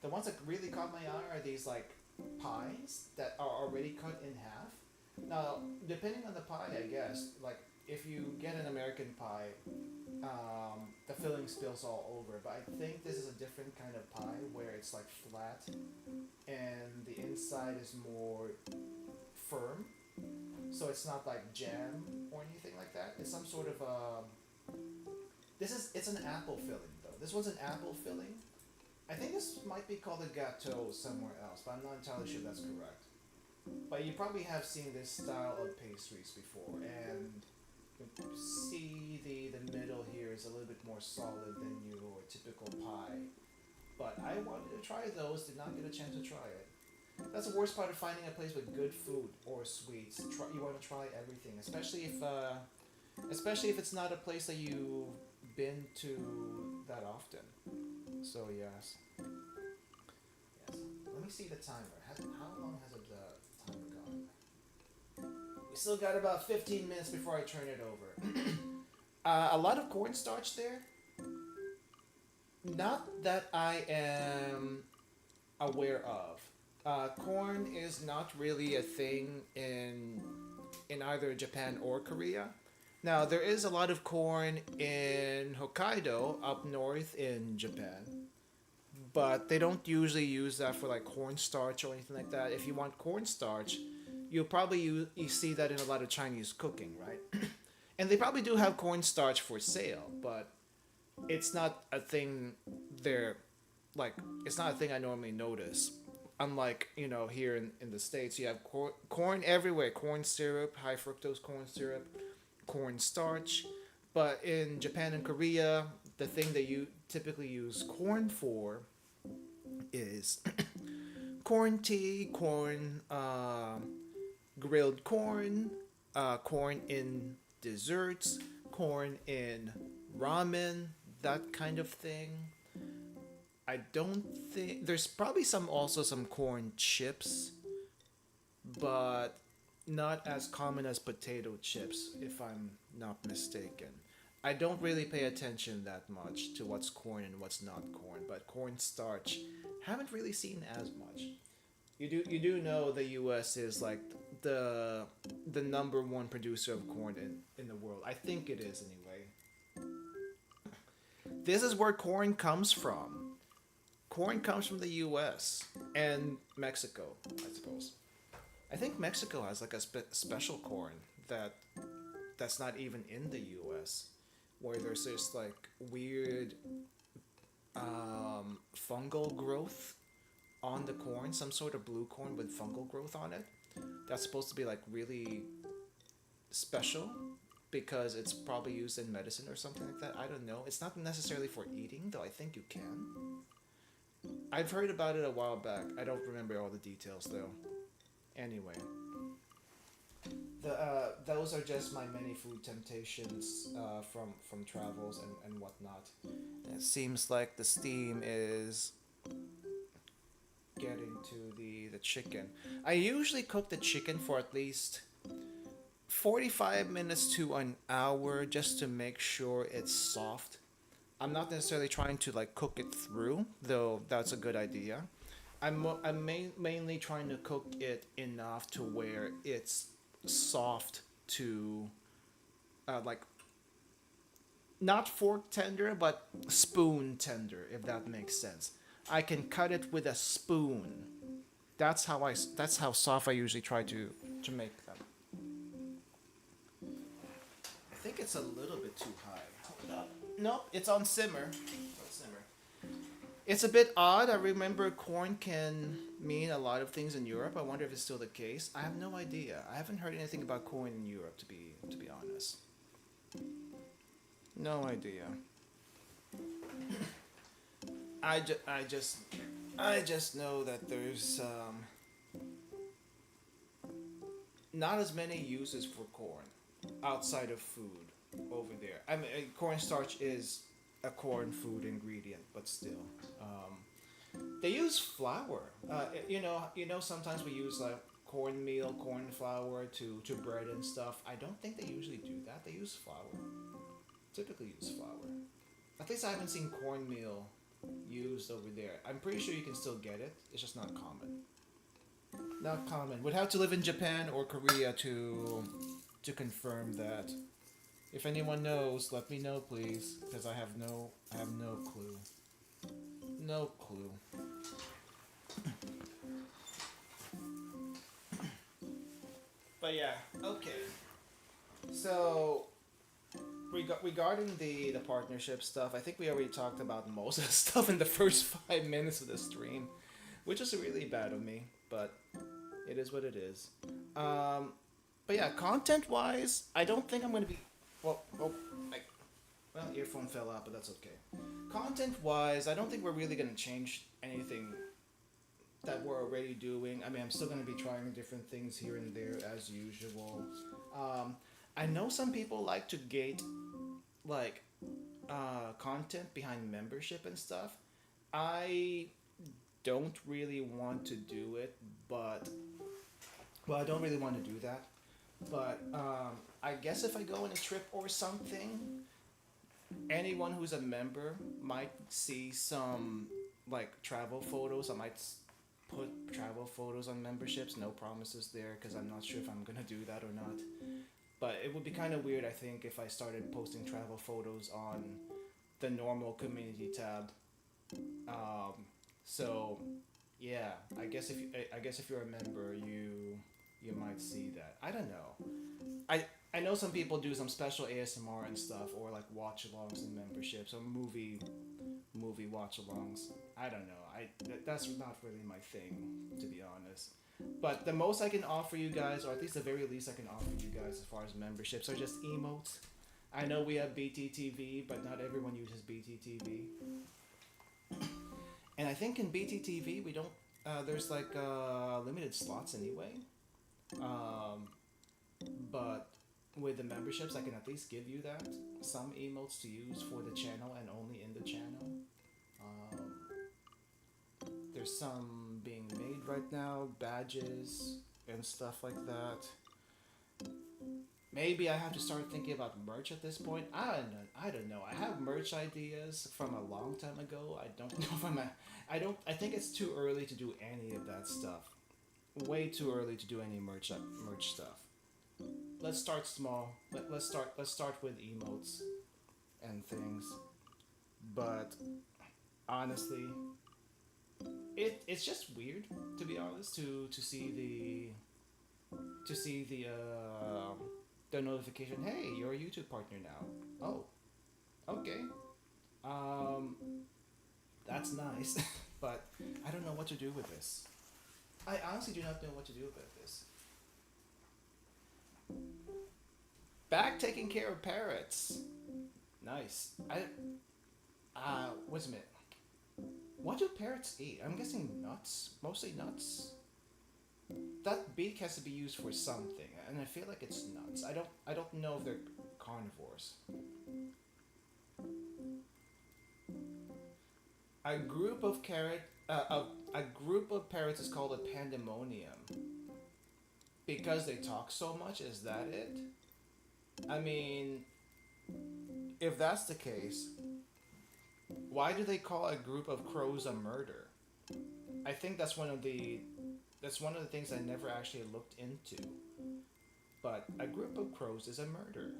The ones that really caught my eye are these like pies that are already cut in half. Now, depending on the pie, I guess, like if you get an American pie, the filling spills all over. But I think this is a different kind of pie where it's like flat, and the inside is more firm. So it's not like jam or anything like that. It's some sort of it's an apple filling though. This one's an apple filling. I think this might be called a gâteau somewhere else, but I'm not entirely sure that's correct. But you probably have seen this style of pastries before, and you see the middle here is a little bit more solid than your typical pie. But I wanted to try those, did not get a chance to try it. That's the worst part of finding a place with good food or sweets. You want to try everything, especially if it's not a place that you've been to that often. So yes. Let me see the timer. How long has the timer gone? We still got about 15 minutes before I turn it over. A lot of cornstarch there. Not that I am aware of. Corn is not really a thing in either Japan or Korea. Now, there is a lot of corn in Hokkaido, up north in Japan, but they don't usually use that for like cornstarch or anything like that. If you want cornstarch, you'll probably you see that in a lot of Chinese cooking, right? And they probably do have cornstarch for sale, but it's not a thing there, like, it's not a thing I normally notice. Unlike, here in the States, you have corn everywhere. Corn syrup, high fructose corn syrup, corn starch. But in Japan and Korea, the thing that you typically use corn for is corn tea, corn, grilled corn, corn in desserts, corn in ramen, that kind of thing. I don't think there's probably some corn chips, but not as common as potato chips, if I'm not mistaken. I don't really pay attention that much to what's corn and what's not corn, but cornstarch haven't really seen as much. You do know the U.S. is like the number one producer of corn in the world. I think it is anyway. This is where corn comes from. Corn comes from the U.S. and Mexico, I suppose. I think Mexico has like a special corn that's not even in the U.S. where there's this like weird fungal growth on the corn, some sort of blue corn with fungal growth on it. That's supposed to be like really special because it's probably used in medicine or something like that. I don't know. It's not necessarily for eating, though I think you can. I've heard about it a while back. I don't remember all the details though. Anyway, those are just my many food temptations from travels and whatnot. It seems like the steam is getting to the chicken. I usually cook the chicken for at least 45 minutes to an hour just to make sure it's soft. I'm not necessarily trying to like cook it through, though that's a good idea. I'm mainly trying to cook it enough to where it's soft to like not fork tender but spoon tender, if that makes sense. I can cut it with a spoon. That's how soft I usually try to make them. I think it's a little bit too high. Hold up. Nope, it's on simmer. It's a bit odd. I remember corn can mean a lot of things in Europe. I wonder if it's still the case. I have no idea. I haven't heard anything about corn in Europe to be honest. No idea. I just know that there's not as many uses for corn outside of food over there. I mean, cornstarch is a corn food ingredient, but still, they use flour. Sometimes we use like cornmeal, corn flour to bread and stuff. I don't think they usually do that. They use flour. Typically use flour. At least I haven't seen cornmeal used over there. I'm pretty sure you can still get it. It's just not common. Not common. Would have to live in Japan or Korea to confirm that. If anyone knows, let me know, please, because I have no clue. No clue. But yeah, okay. So regarding the partnership stuff, I think we already talked about most of the stuff in the first 5 minutes of the stream, which is really bad of me, but it is what it is. But yeah, content-wise, I don't think I'm gonna be. Well, earphone fell out, but that's okay. Content-wise, I don't think we're really gonna change anything that we're already doing. I mean, I'm still gonna be trying different things here and there as usual. I know some people like to gate like content behind membership and stuff. I don't really want to do it, but I don't really want to do that. But I guess if I go on a trip or something, anyone who's a member might see some like travel photos. I might put travel photos on memberships. No promises there because I'm not sure if I'm gonna do that or not. But it would be kind of weird, I think, if I started posting travel photos on the normal community tab. So yeah, I guess if you're a member, you might see that. I don't know. I know some people do some special ASMR and stuff, or like watch-alongs and memberships, or movie watch-alongs. I don't know. That's not really my thing, to be honest. But the most I can offer you guys, or at least the very least I can offer you guys as far as memberships, are just emotes. I know we have BTTV, but not everyone uses BTTV. And I think in BTTV we don't. There's like limited slots anyway. Um, but with the memberships, I can at least give you that some emotes to use for the channel and only in the channel. Um, there's some being made right now, badges and stuff like that. Maybe I have to start thinking about merch at this point. I don't know. I have merch ideas from a long time ago. I don't know if I'm a, I don't. I think it's too early to do any of that stuff. Way too early to do any merch stuff. Let's start small. Let's start with emotes and things. But honestly, it's just weird, to be honest, to see the notification. Hey, you're a YouTube partner now. Oh, okay. Um, that's nice, but I don't know what to do with this. I honestly do not know what to do about this. Back taking care of parrots. Nice. Wait a minute. What do parrots eat? I'm guessing nuts. Mostly nuts. That beak has to be used for something, and I feel like it's nuts. I don't know if they're carnivores. A group of a group of parrots is called a pandemonium. Because they talk so much, is that it? I mean, if that's the case, why do they call a group of crows a murder? I think that's one of the things I never actually looked into. But a group of crows is a murder.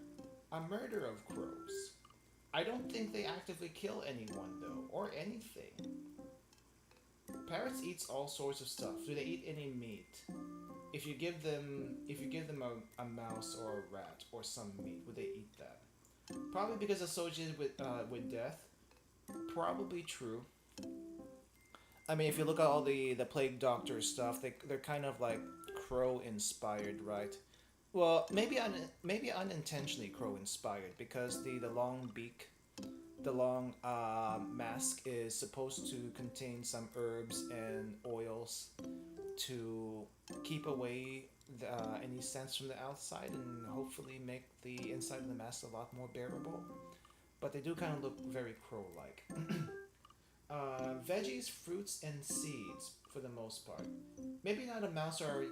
A murder of crows. I don't think they actively kill anyone though, or anything. Parrots eats all sorts of stuff. Do they eat any meat? If you give them a mouse or a rat or some meat, would they eat that? Probably because associated with death. Probably true. I mean, if you look at all the plague doctor stuff, they're kind of like crow inspired, right? Well, maybe unintentionally crow inspired because the long beak, the long mask is supposed to contain some herbs and oils to keep away any scents from the outside and hopefully make the inside of the mask a lot more bearable. But they do kind of look very crow-like. Veggies, fruits, and seeds for the most part. Maybe not a mouse or a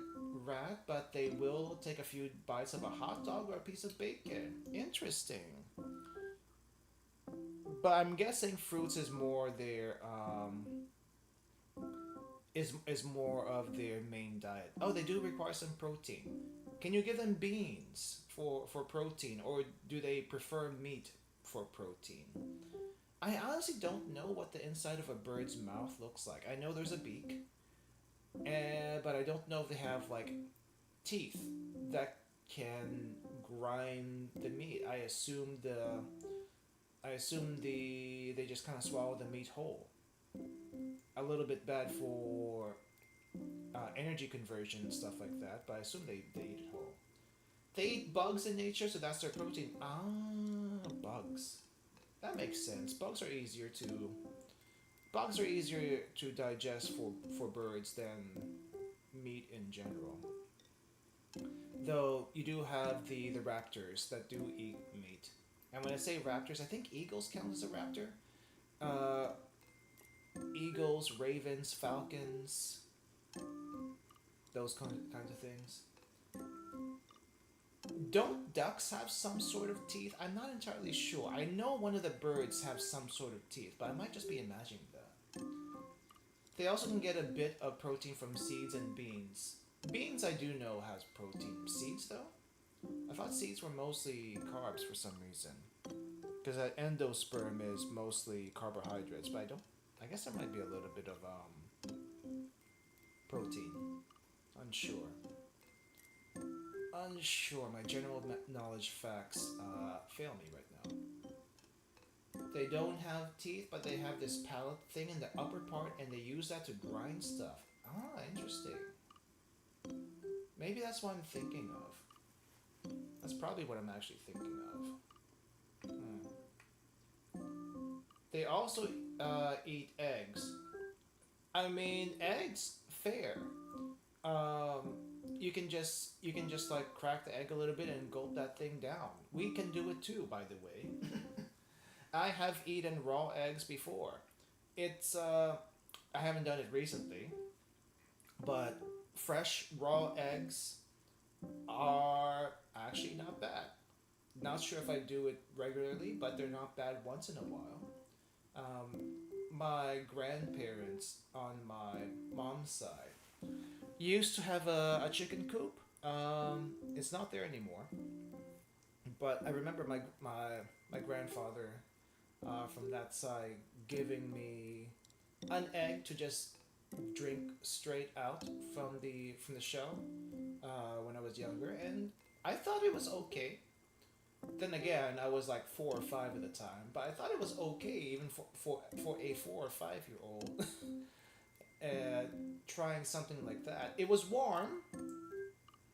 rat, but they will take a few bites of a hot dog or a piece of bacon. Interesting. But I'm guessing fruits is more their is more of their main diet. Oh, they do require some protein. Can you give them beans for protein, or do they prefer meat for protein? I honestly don't know what the inside of a bird's mouth looks like. I know there's a beak, but I don't know if they have like teeth that can grind the meat. I assume they just kind of swallow the meat whole. A little bit bad for energy conversion and stuff like that, but I assume they eat it whole. They eat bugs in nature, so that's their protein. Ah, bugs. That makes sense. Bugs are easier to digest for birds than meat in general. Though you do have the raptors that do eat meat. And when I say raptors, I think eagles count as a raptor. Eagles, ravens, falcons, those kinds of things. Don't ducks have some sort of teeth? I'm not entirely sure. I know one of the birds have some sort of teeth, but I might just be imagining that. They also can get a bit of protein from seeds and beans. Beans I do know has protein. Seeds though? I thought seeds were mostly carbs for some reason. Because an endosperm is mostly carbohydrates, but I guess there might be a little bit of protein. Unsure. My general knowledge facts fail me right now. They don't have teeth, but they have this palate thing in the upper part, and they use that to grind stuff. Ah, interesting. Maybe that's what I'm thinking of. That's probably what I'm actually thinking of. They also eat eggs. I mean, eggs, fair. Um, you can just like crack the egg a little bit and gulp that thing down. We can do it too, by the way. I have eaten raw eggs before. It's I haven't done it recently, but fresh raw eggs are actually not bad. Not sure if I do it regularly, but they're not bad once in a while. My grandparents on my mom's side used to have a chicken coop. It's not there anymore, but I remember my grandfather from that side giving me an egg to just drink straight out from the shell when I was younger, and I thought it was okay. Then again, I was like 4 or 5 at the time, but I thought it was okay even for a 4 or 5 year old trying something like that. It was warm.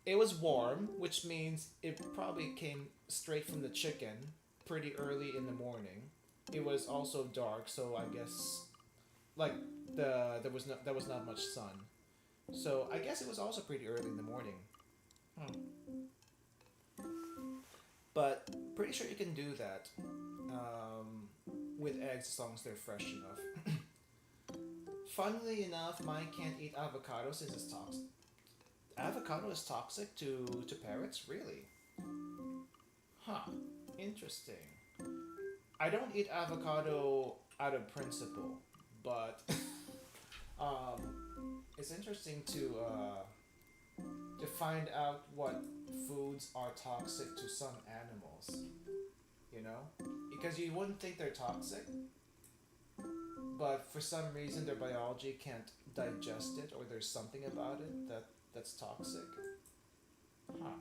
It was warm, which means it probably came straight from the chicken pretty early in the morning. It was also dark, so I guess like there was not much sun. So I guess it was also pretty early in the morning. Hmm. But pretty sure you can do that with eggs as long as they're fresh enough. Funnily enough, mine can't eat avocado since it's toxic. Avocado is toxic to parrots, really? Huh. Interesting. I don't eat avocado out of principle, but it's interesting to find out what foods are toxic to some animals. You know, because you wouldn't think they're toxic, but for some reason their biology can't digest it, or there's something about it that's toxic. Huh.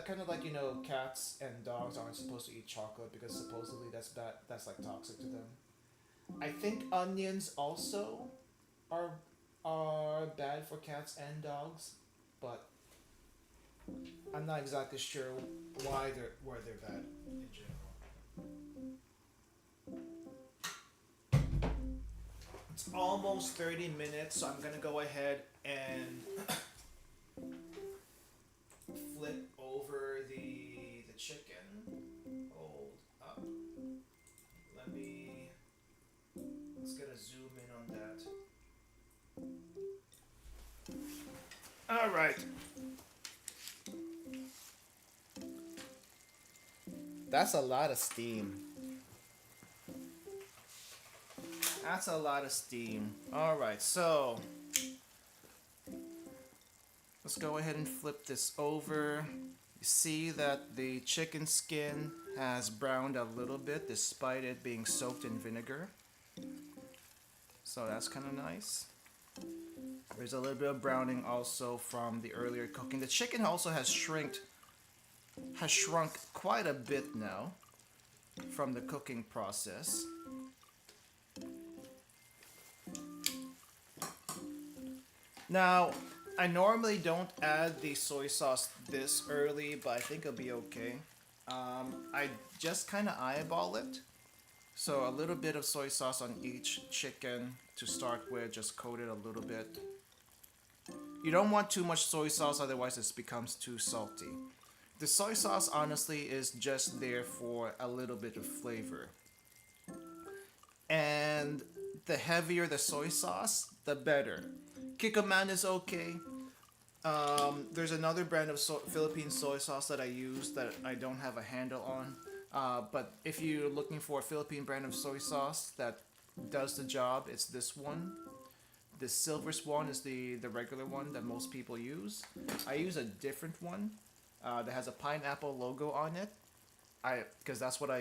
Kind of like, you know, cats and dogs aren't supposed to eat chocolate because supposedly that's bad. That's like toxic to them. I think onions also are are bad for cats and dogs, but I'm not exactly sure why they're bad in general. It's almost 30 minutes, so I'm gonna go ahead and flip over the chicken. Hold up. Let me. Let's get a zoom in on that. All right. That's a lot of steam. That's a lot of steam. All right, so let's go ahead and flip this over. You see that the chicken skin has browned a little bit despite it being soaked in vinegar. So that's kind of nice. There's a little bit of browning also from the earlier cooking. The chicken also has shrunk quite a bit now from the cooking process. Now, I normally don't add the soy sauce this early, but I think it'll be okay. I just kind of eyeball it. So a little bit of soy sauce on each chicken to start with, just coat it a little bit. You don't want too much soy sauce, otherwise it becomes too salty. The soy sauce honestly is just there for a little bit of flavor. And the heavier the soy sauce, the better. Kikkoman is okay. There's another brand of Philippine soy sauce that I use that I don't have a handle on. But if you're looking for a Philippine brand of soy sauce that does the job, it's this one. The silver swan is the regular one that most people use. I use a different one that has a pineapple logo on it. Because that's what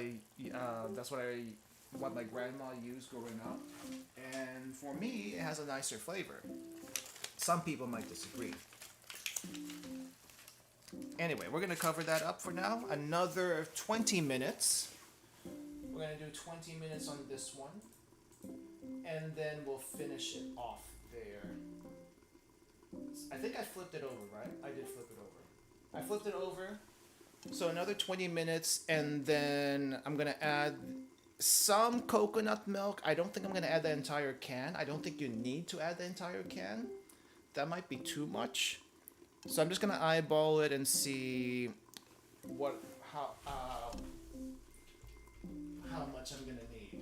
what my grandma used growing up, and for me it has a nicer flavor. Some people might disagree. Anyway, we're gonna cover that up for now. Another 20 minutes. We're gonna do 20 minutes on this one, and then we'll finish it off there. I think I flipped it over, right? I did flip it over. I flipped it over. So another 20 minutes, and then I'm gonna add some coconut milk. I don't think I'm gonna add the entire can. I don't think you need to add the entire can. That might be too much. So I'm just gonna eyeball it and see what how much I'm gonna need.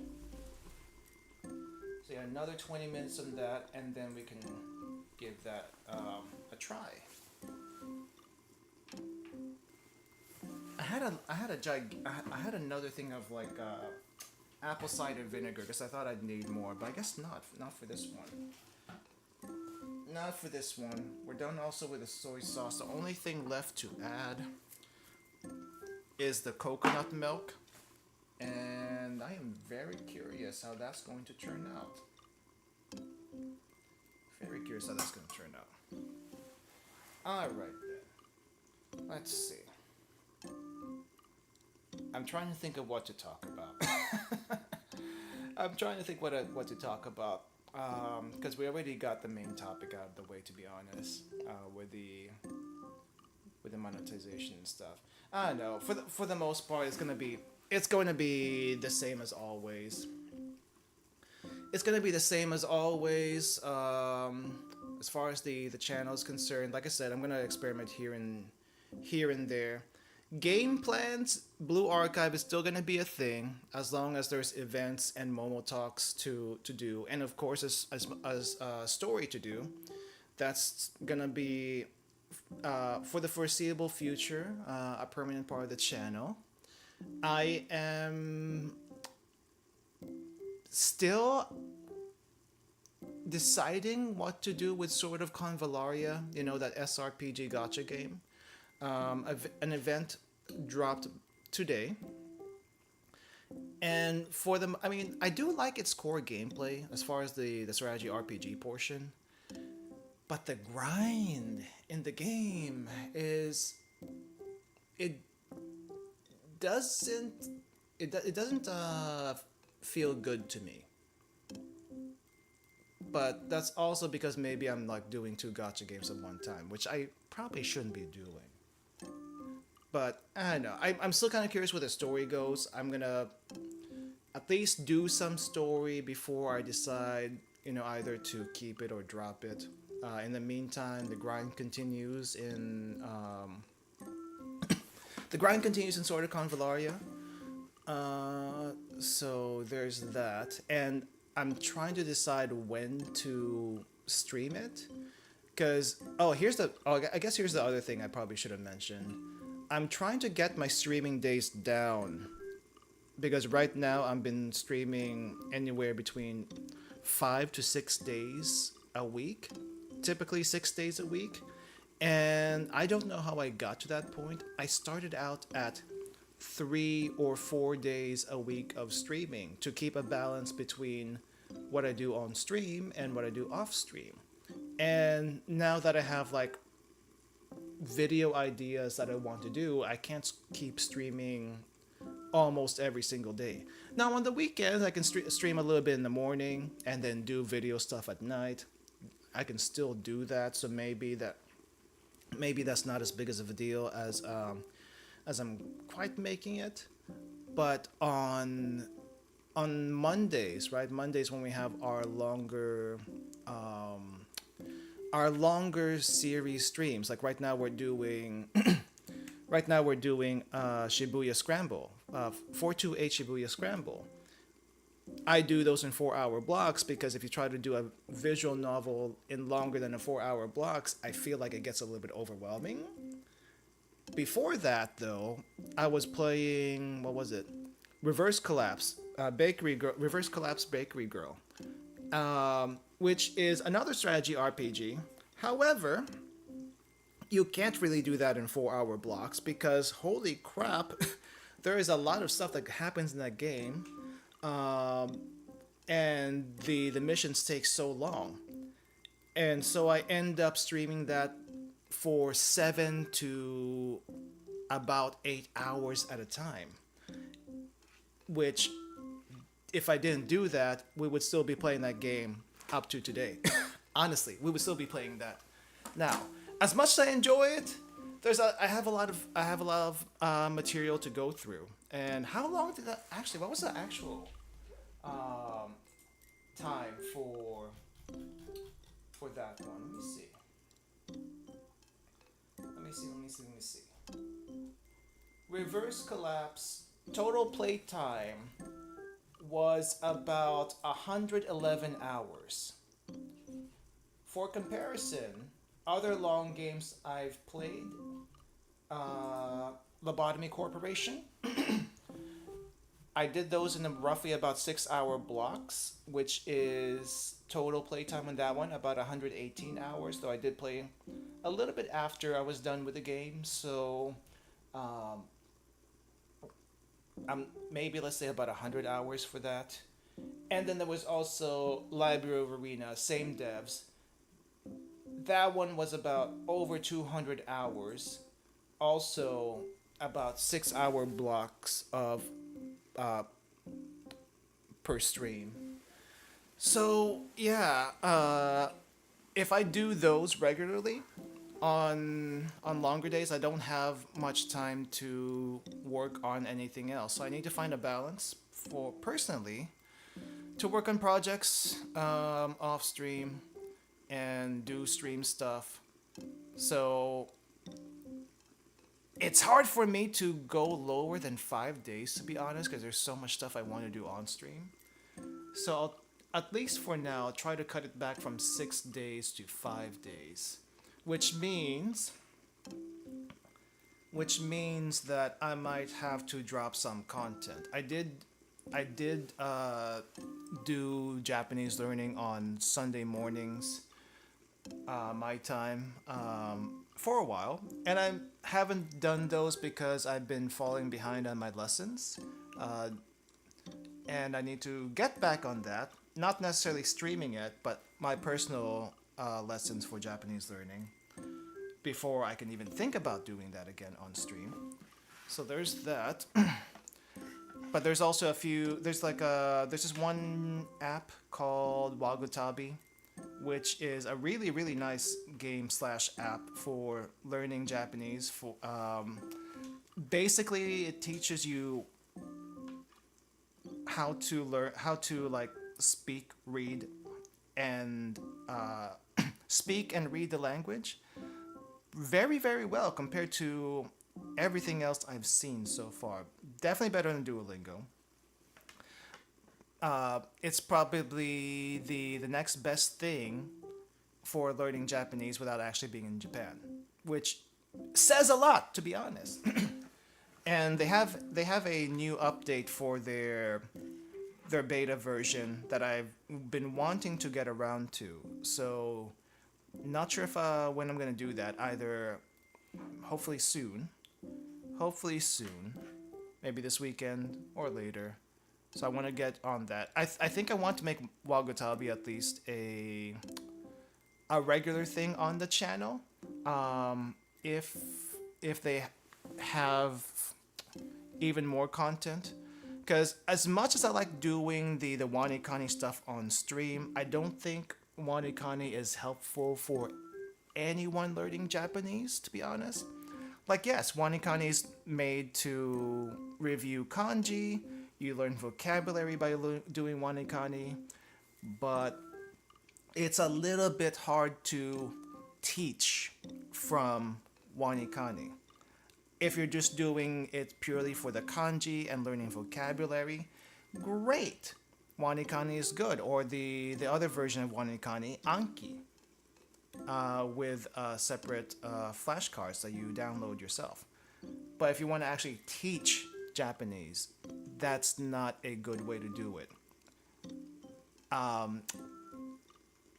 So yeah, another 20 minutes on that, and then we can give that a try. I had another thing of like apple cider vinegar because I thought I'd need more, but I guess not for this one. Not for this one. We're done also with the soy sauce. The only thing left to add is the coconut milk, and I am very curious how that's going to turn out. Very curious how that's going to turn out. Alright then. Let's see. I'm trying to think of what to talk about. I'm trying to think what to talk about. Because we already got the main topic out of the way, to be honest, with the monetization and stuff. I don't know. For the most part, it's going to be the same as always. It's going to be the same as always. As far as the channel is concerned, like I said, I'm going to experiment here and there. Game plans, Blue Archive is still going to be a thing as long as there's events and Momo talks to do, and of course as story to do. That's going to be for the foreseeable future a permanent part of the channel. I am still deciding what to do with Sword of Convallaria, you know, that SRPG gacha game. An event dropped today, and for them, I mean, I do like its core gameplay as far as the strategy RPG portion, but the grind in the game is it doesn't feel good to me. But that's also because maybe I'm like doing 2 gacha games at one time, which I probably shouldn't be doing. But I don't know. I'm still kind of curious where the story goes. I'm gonna at least do some story before I decide, you know, either to keep it or drop it. In the meantime, the grind continues in Sword of Convallaria. So there's that, and I'm trying to decide when to stream it. Because I guess here's the other thing I probably should have mentioned. I'm trying to get my streaming days down, because right now I've been streaming anywhere between 5 to 6 days a week, typically 6 days a week, and I don't know how I got to that point. I started out at 3 or 4 days a week of streaming to keep a balance between what I do on stream and what I do off stream. And now that I have like video ideas that I want to do, I can't keep streaming almost every single day. Now on the weekends I can stream a little bit in the morning and then do video stuff at night. I can still do that, so maybe that's not as big as of a deal as I'm quite making it. But on Mondays, right? Mondays when we have our longer series streams. Like right now we're doing Shibuya Scramble, 428 Shibuya Scramble. I do those in 4-hour blocks because if you try to do a visual novel in longer than a 4-hour blocks, I feel like it gets a little bit overwhelming. Before that, though, I was playing, what was it? Reverse Collapse Bakery Girl, which is another strategy RPG. However, you can't really do that in 4-hour blocks because holy crap, there is a lot of stuff that happens in that game, and the missions take so long, and so I end up streaming that for 7 to about 8 hours at a time, which if I didn't do that, we would still be playing that game up to today. Honestly, we would still be playing that. Now, as much as I enjoy it, I have a lot of material to go through. And how long did that actually? What was the actual um, time for that one? Let me see. Let me see. Reverse collapse total play time was about 111 hours. For comparison, other long games I've played, Lobotomy Corporation, I did those in roughly about 6 hour blocks, which is total playtime on that one about 118 hours. Though I did play a little bit after I was done with the game, so um, maybe let's say about 100 hours for that. And then there was also Library of Arena, same devs. That one was about over 200 hours. Also, about 6 hour blocks of uh, per stream. So yeah, if I do those regularly on longer days, I don't have much time to work on anything else. So I need to find a balance for personally to work on projects off stream and do stream stuff. So it's hard for me to go lower than 5 days, to be honest, because there's so much stuff I want to do on stream. So I'll, at least for now, try to cut it back from 6 days to 5 days, which means that I might have to drop some content. I did do Japanese learning on Sunday mornings, my time, for a while, and I haven't done those because I've been falling behind on my lessons, and I need to get back on that. Not necessarily streaming it, but my personal lessons for Japanese learning before I can even think about doing that again on stream. So there's that. But there's also a few. There's this one app called Wagutabi, which is a really really nice game slash app for learning Japanese. For basically, it teaches you how to like speak, read, and speak and read the language very very well compared to everything else I've seen so far. Definitely better than Duolingo. It's probably the next best thing for learning Japanese without actually being in Japan, which says a lot, to be honest. And they have a new update for their beta version that I've been wanting to get around to. So not sure if when I'm gonna do that. Either hopefully soon, maybe this weekend or later. So I want to get on that. I think I want to make Wagutabi at least a regular thing on the channel. If they have even more content, because as much as I like doing the WaniKani stuff on stream, I don't think WaniKani is helpful for anyone learning Japanese, to be honest. Like, yes, WaniKani is made to review kanji. You learn vocabulary by doing WaniKani, but it's a little bit hard to teach from WaniKani. If you're just doing it purely for the kanji and learning vocabulary, great. WaniKani is good. Or the other version of WaniKani, Anki, with separate flashcards that you download yourself. But if you want to actually teach Japanese, that's not a good way to do it.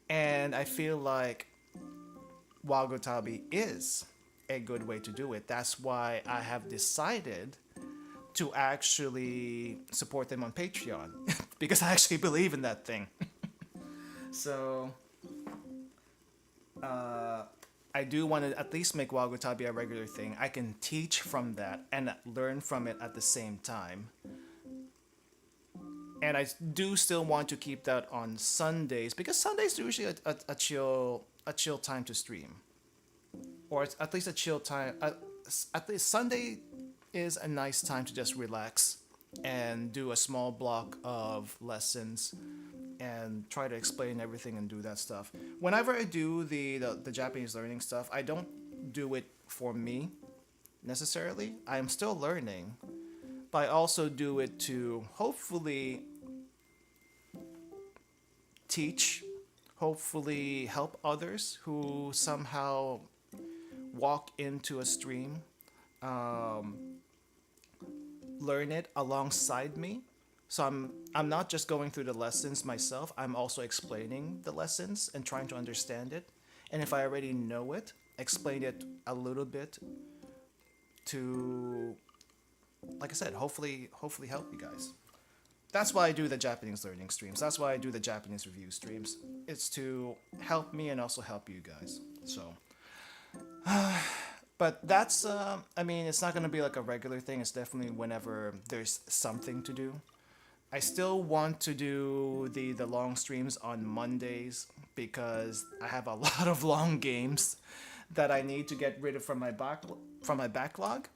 And I feel like Wagutabi is a good way to do it. That's why I have decided to actually support them on Patreon because I actually believe in that thing. So I do want to at least make Wagutabi a regular thing. I can teach from that and learn from it at the same time. And I do still want to keep that on Sundays because Sundays are usually a chill time to stream. or it's at least a chill time. At least Sunday is a nice time to just relax and do a small block of lessons and try to explain everything and do that stuff. Whenever I do the Japanese learning stuff, I don't do it for me necessarily. I'm still learning, but I also do it to hopefully teach, hopefully help others who somehow walk into a stream, learn it alongside me. So I'm not just going through the lessons myself. I'm also explaining the lessons and trying to understand it. And if I already know it, explain it a little bit to, like I said, hopefully help you guys. That's why I do the Japanese learning streams. That's why I do the Japanese review streams. It's to help me and also help you guys. So, but that's, I mean, it's not going to be like a regular thing. It's definitely whenever there's something to do. I still want to do the long streams on Mondays because I have a lot of long games that I need to get rid of from my backlog.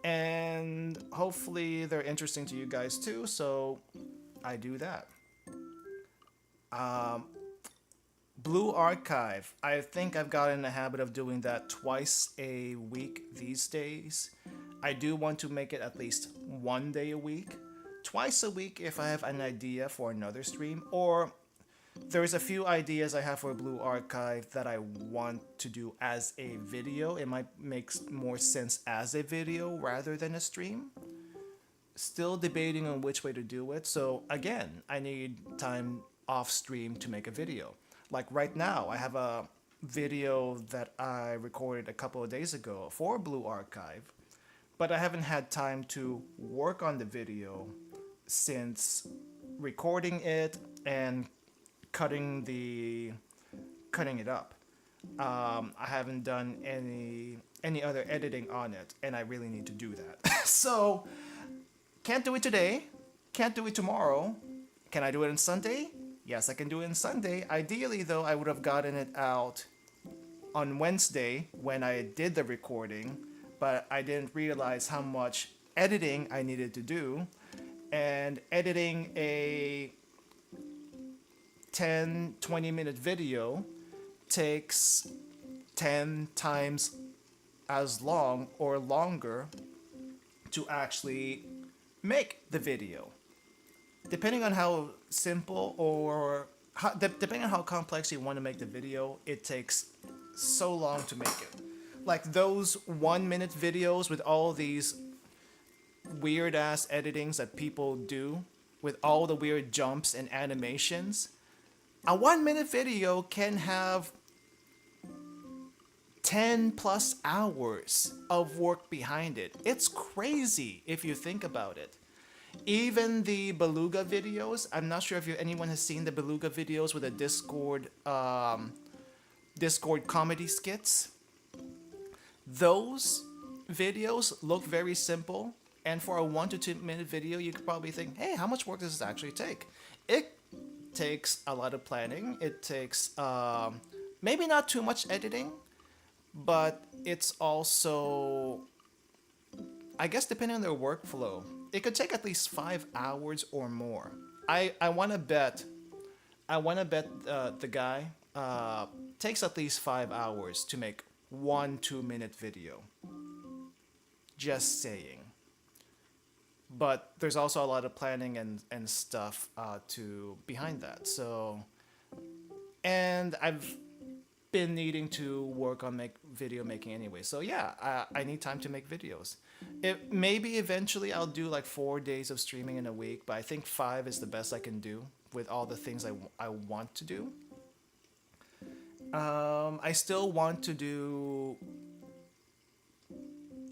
And hopefully they're interesting to you guys too, so I do that. Blue Archive. I think I've gotten in the habit of doing that twice a week these days. I do want to make it at least one day a week. Twice a week if I have an idea for another stream, or there's a few ideas I have for Blue Archive that I want to do as a video. It might make more sense as a video rather than a stream. Still debating on which way to do it. So again, I need time off stream to make a video. Like right now, I have a video that I recorded a couple of days ago for Blue Archive, but I haven't had time to work on the video since recording it and cutting it up. I haven't done any other editing on it, and I really need to do that. So can't do it today, can't do it tomorrow. Can I do it on Sunday? Yes, I can do it on Sunday. Ideally though, I would have gotten it out on Wednesday when I did the recording, but I didn't realize how much editing I needed to do, and editing a 10-20 minute video takes 10 times as long or longer to actually make the video. Depending on how simple or depending on how complex you want to make the video, it takes so long to make it. Like those 1 minute videos with all these weird ass editings that people do with all the weird jumps and animations. A 1 minute video can have 10 plus hours of work behind it. It's crazy if you think about it. Even the Beluga videos, I'm not sure if anyone has seen the Beluga videos with the Discord comedy skits. Those videos look very simple, and for a 1 to 2 minute video, you could probably think, hey, how much work does this actually take? It takes a lot of planning. It takes maybe not too much editing, but it's also, I guess, depending on their workflow, it could take at least 5 hours or more. I want to bet the guy takes at least 5 hours to make 1 2-minute video. Just saying. But there's also a lot of planning and stuff to behind that. So, and I've been needing to work on video making anyway. So yeah, I need time to make videos. Maybe eventually I'll do like 4 days of streaming in a week, but I think 5 is the best I can do with all the things I want to do. I still want to do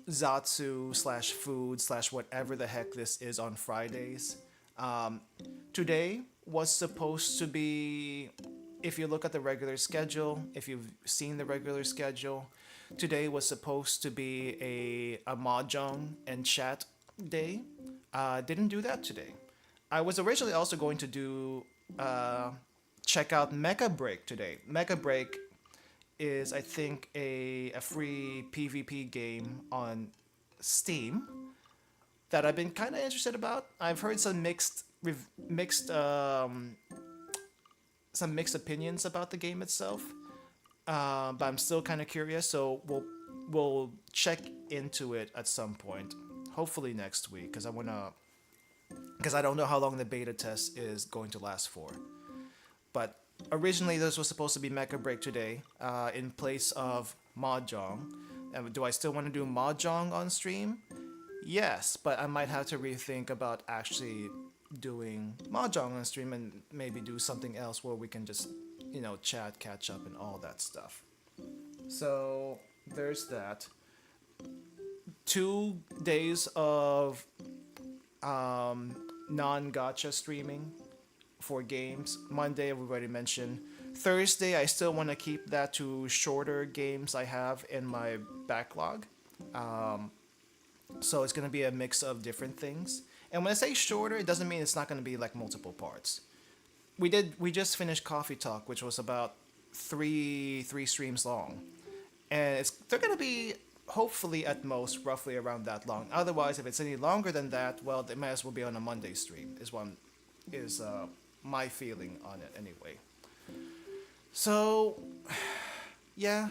Zatsu / food / whatever the heck this is on Fridays. Today was supposed to be, if you look at the regular schedule, if you've seen the regular schedule, today was supposed to be a mahjong and chat day. Didn't do that today. I was originally also going to do check out Mecha Break today. Mecha Break is, I think, a free PvP game on Steam that I've been kind of interested about. I've heard some mixed opinions about the game itself, but I'm still kind of curious. So we'll check into it at some point, hopefully next week, because I don't know how long the beta test is going to last for. But originally this was supposed to be Mecha Break today, in place of Mahjong. And do I still want to do Mahjong on stream? Yes, but I might have to rethink about actually doing Mahjong on stream and maybe do something else where we can just, chat, catch up, and all that stuff. So there's that. 2 days of non-gacha streaming for games. Monday, I've already mentioned. Thursday, I still want to keep that to shorter games I have in my backlog. So it's going to be a mix of different things. And when I say shorter, it doesn't mean it's not going to be like multiple parts. We just finished Coffee Talk, which was about three streams long. And they're going to be hopefully at most roughly around that long. Otherwise, if it's any longer than that, well, it might as well be on a Monday stream. Is my feeling on it anyway. So, yeah,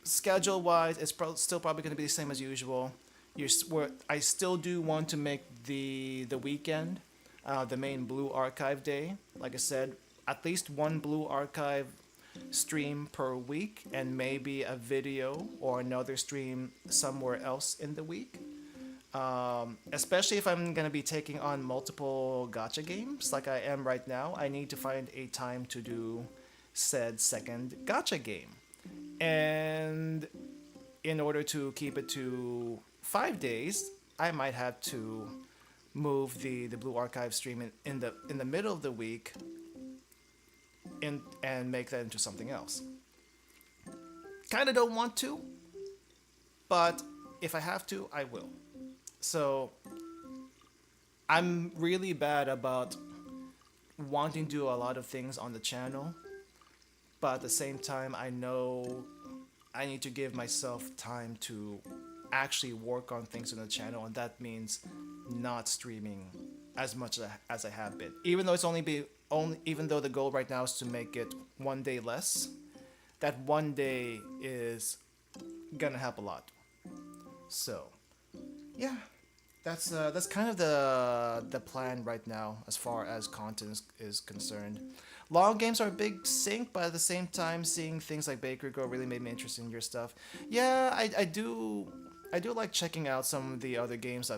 schedule wise, it's still probably going to be the same as usual. I still do want to make the weekend the main Blue Archive day. Like I said, at least one Blue Archive stream per week, and maybe a video or another stream somewhere else in the week. Especially if I'm going to be taking on multiple gacha games like I am right now, I need to find a time to do said second gacha game. And in order to keep it to 5 days, I might have to move the Blue Archive stream in the middle of the week and make that into something else. Kind of don't want to, but if I have to, I will. So I'm really bad about wanting to do a lot of things on the channel, but at the same time, I know I need to give myself time to actually work on things on the channel, and that means not streaming as much as I have been. Even though the goal right now is to make it 1 day less, that 1 day is gonna help a lot. So, yeah, that's kind of the plan right now as far as content is concerned. Long games are a big sink, but at the same time, seeing things like Bakery Girl really made me interested in your stuff. Yeah, I do like checking out some of the other games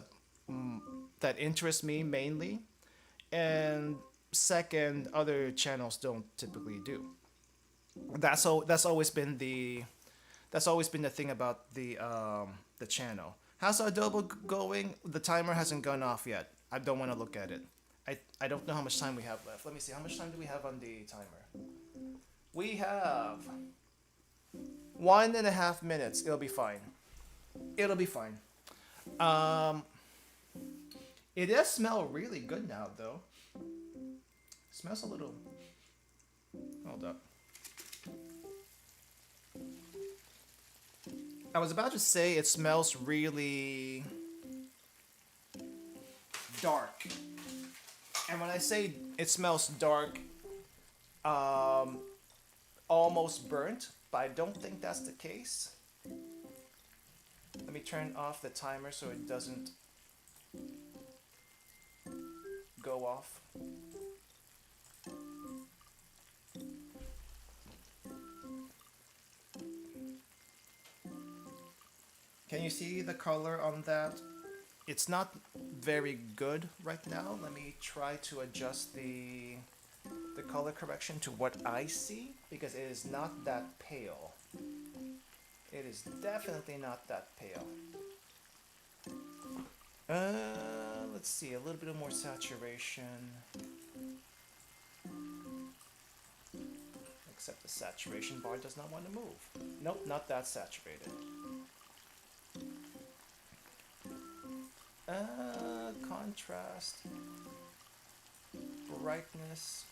that interest me mainly, and second, other channels don't typically do. That's always been the thing about the channel. How's Adobe going? The timer hasn't gone off yet. I don't want to look at it. I don't know how much time we have left. Let me see. How much time do we have on the timer? We have 1.5 minutes. It'll be fine. It does smell really good now, though. It smells a little... Hold up. I was about to say it smells really dark. And when I say it smells dark, almost burnt, but I don't think that's the case. Let me turn off the timer so it doesn't go off. Can you see the color on that? It's not very good right now. Let me try to adjust the color correction to what I see, because it is not that pale. It is definitely not that pale. Let's see, a little bit of more saturation. Except the saturation bar does not want to move. Nope, not that saturated. Contrast, brightness.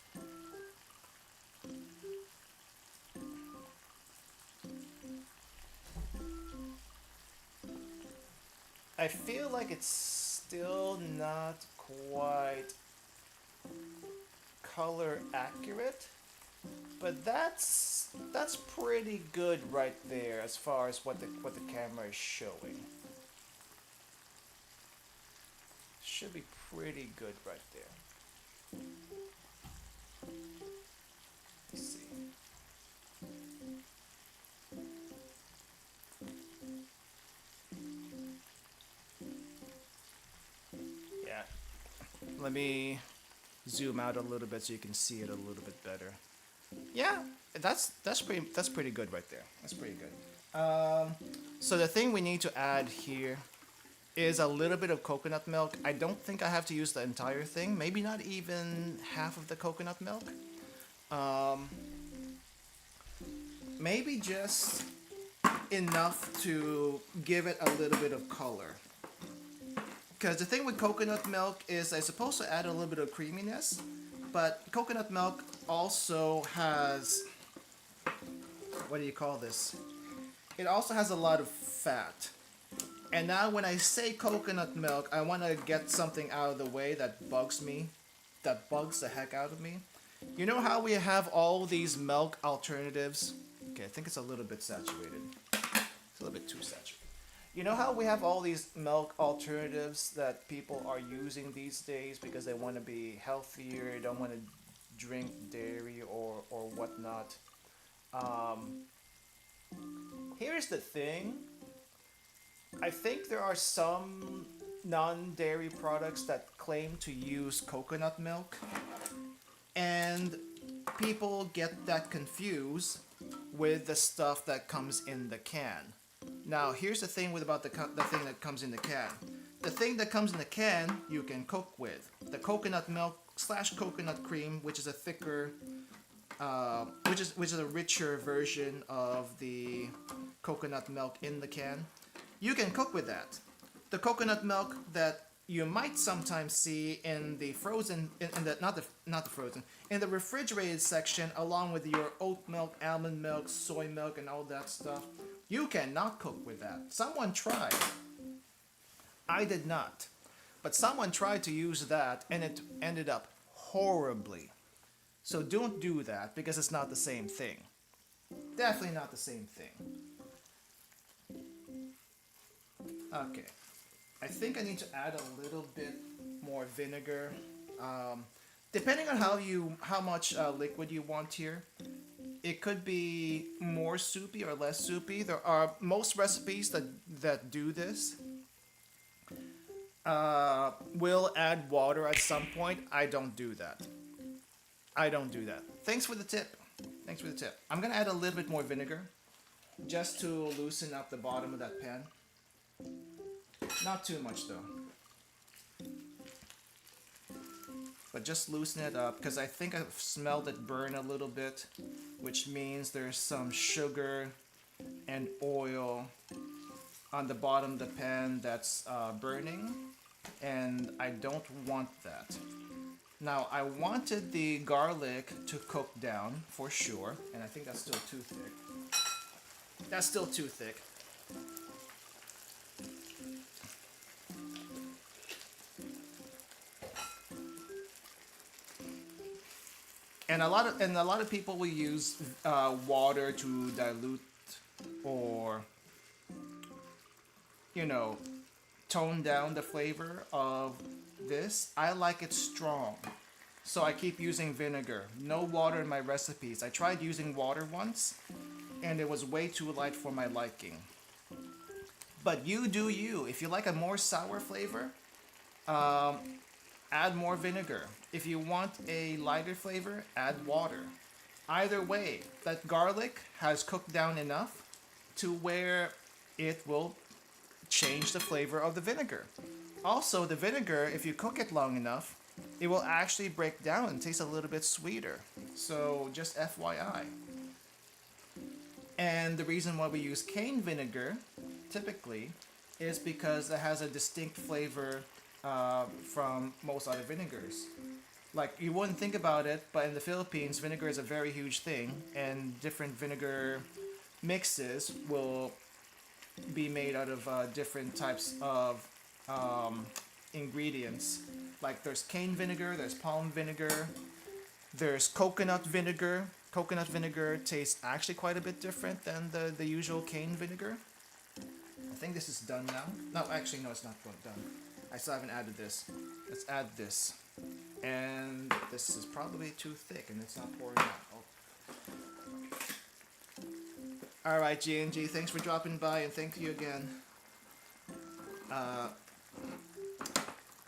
I feel like it's still not quite color accurate, but that's pretty good right there as far as what the camera is showing. Should be pretty good right there. Let's see. Yeah. Let me zoom out a little bit so you can see it a little bit better. Yeah, that's pretty good right there. That's pretty good. So the thing we need to add here is a little bit of coconut milk. I don't think I have to use the entire thing. Maybe not even half of the coconut milk. Maybe just enough to give it a little bit of color. Because the thing with coconut milk is it's supposed to add a little bit of creaminess, but coconut milk also has, what do you call this? It also has a lot of fat. And now when I say coconut milk, I want to get something out of the way that bugs me, that bugs the heck out of me. You know how we have all these milk alternatives? Okay, I think it's a little bit saturated. It's a little bit too saturated. You know how we have all these milk alternatives that people are using these days because they want to be healthier, don't want to drink dairy or whatnot. Here's the thing. I think there are some non-dairy products that claim to use coconut milk, and people get that confused with the stuff that comes in the can. Now, here's the thing about the thing that comes in the can. The thing that comes in the can, you can cook with. The coconut milk / coconut cream, which is a thicker, which is a richer version of the coconut milk in the can. You can cook with that. The coconut milk that you might sometimes see in the frozen, in the not the frozen, in the refrigerated section, along with your oat milk, almond milk, soy milk, and all that stuff. You cannot cook with that. Someone tried. I did not. But someone tried to use that and it ended up horribly. So don't do that because it's not the same thing. Definitely not the same thing. Okay. I think I need to add a little bit more vinegar. Depending on how much liquid you want here. It could be more soupy or less soupy. There are most recipes that do this. Will add water at some point. I don't do that. I don't do that. Thanks for the tip. Thanks for the tip. I'm gonna add a little bit more vinegar, just to loosen up the bottom of that pan. Not too much though. But just loosen it up because I think I've smelled it burn a little bit, which means there's some sugar and oil on the bottom of the pan that's burning, and I don't want that. Now, I wanted the garlic to cook down for sure, and I think that's still too thick. That's still too thick. And a lot of people will use water to dilute or, you know, tone down the flavor of this. I like it strong, so I keep using vinegar. No water in my recipes. I tried using water once, and it was way too light for my liking. But you do you. If you like a more sour flavor, add more vinegar. If you want a lighter flavor, add water. Either way, that garlic has cooked down enough to where it will change the flavor of the vinegar. Also, the vinegar, if you cook it long enough, it will actually break down and taste a little bit sweeter. So just FYI. And the reason why we use cane vinegar, typically, is because it has a distinct flavor from most other vinegars. Like, you wouldn't think about it, but in the Philippines, vinegar is a very huge thing, and different vinegar mixes will be made out of different types of ingredients. Like there's cane vinegar, there's palm vinegar, there's coconut vinegar. Coconut vinegar tastes actually quite a bit different than the usual cane vinegar. I think this is done now. No, actually, no, it's not done. I still haven't added this. Let's add this. And this is probably too thick and it's not pouring out. Oh. Alright, G&G, thanks for dropping by and thank you again. I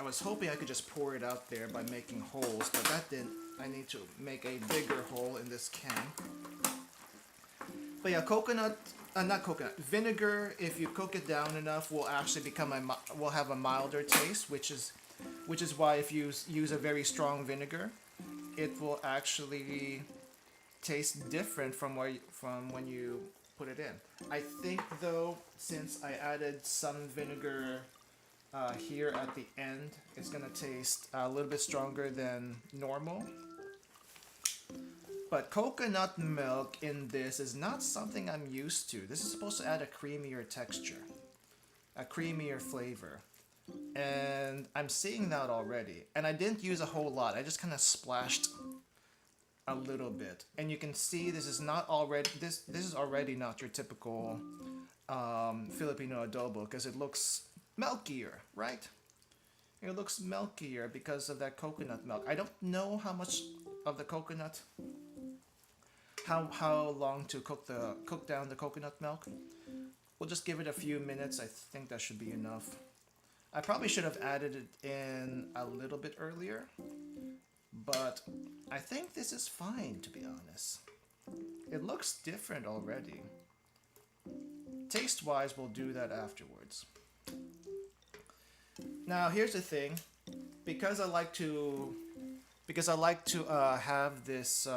was hoping I could just pour it out there by making holes, but that didn't. I need to make a bigger hole in this can. But yeah, not coconut, vinegar, if you cook it down enough, will actually become will have a milder taste, which is why if you use a very strong vinegar, it will actually taste different from when you put it in. I think though, since I added some vinegar here at the end, it's gonna taste a little bit stronger than normal. But coconut milk in this is not something I'm used to. This is supposed to add a creamier texture, a creamier flavor. And I'm seeing that already. And I didn't use a whole lot. I just kind of splashed a little bit. And you can see this is not already, this is already not your typical Filipino adobo because it looks milkier, right? It looks milkier because of that coconut milk. I don't know how much of the coconut, how long to cook down the coconut milk. We'll just give it a few minutes. I think that should be enough. I probably should have added it in a little bit earlier, but I think this is fine, to be honest. It looks different already. Taste-wise, we'll do that afterwards. Now, here's the thing. Because I like to have this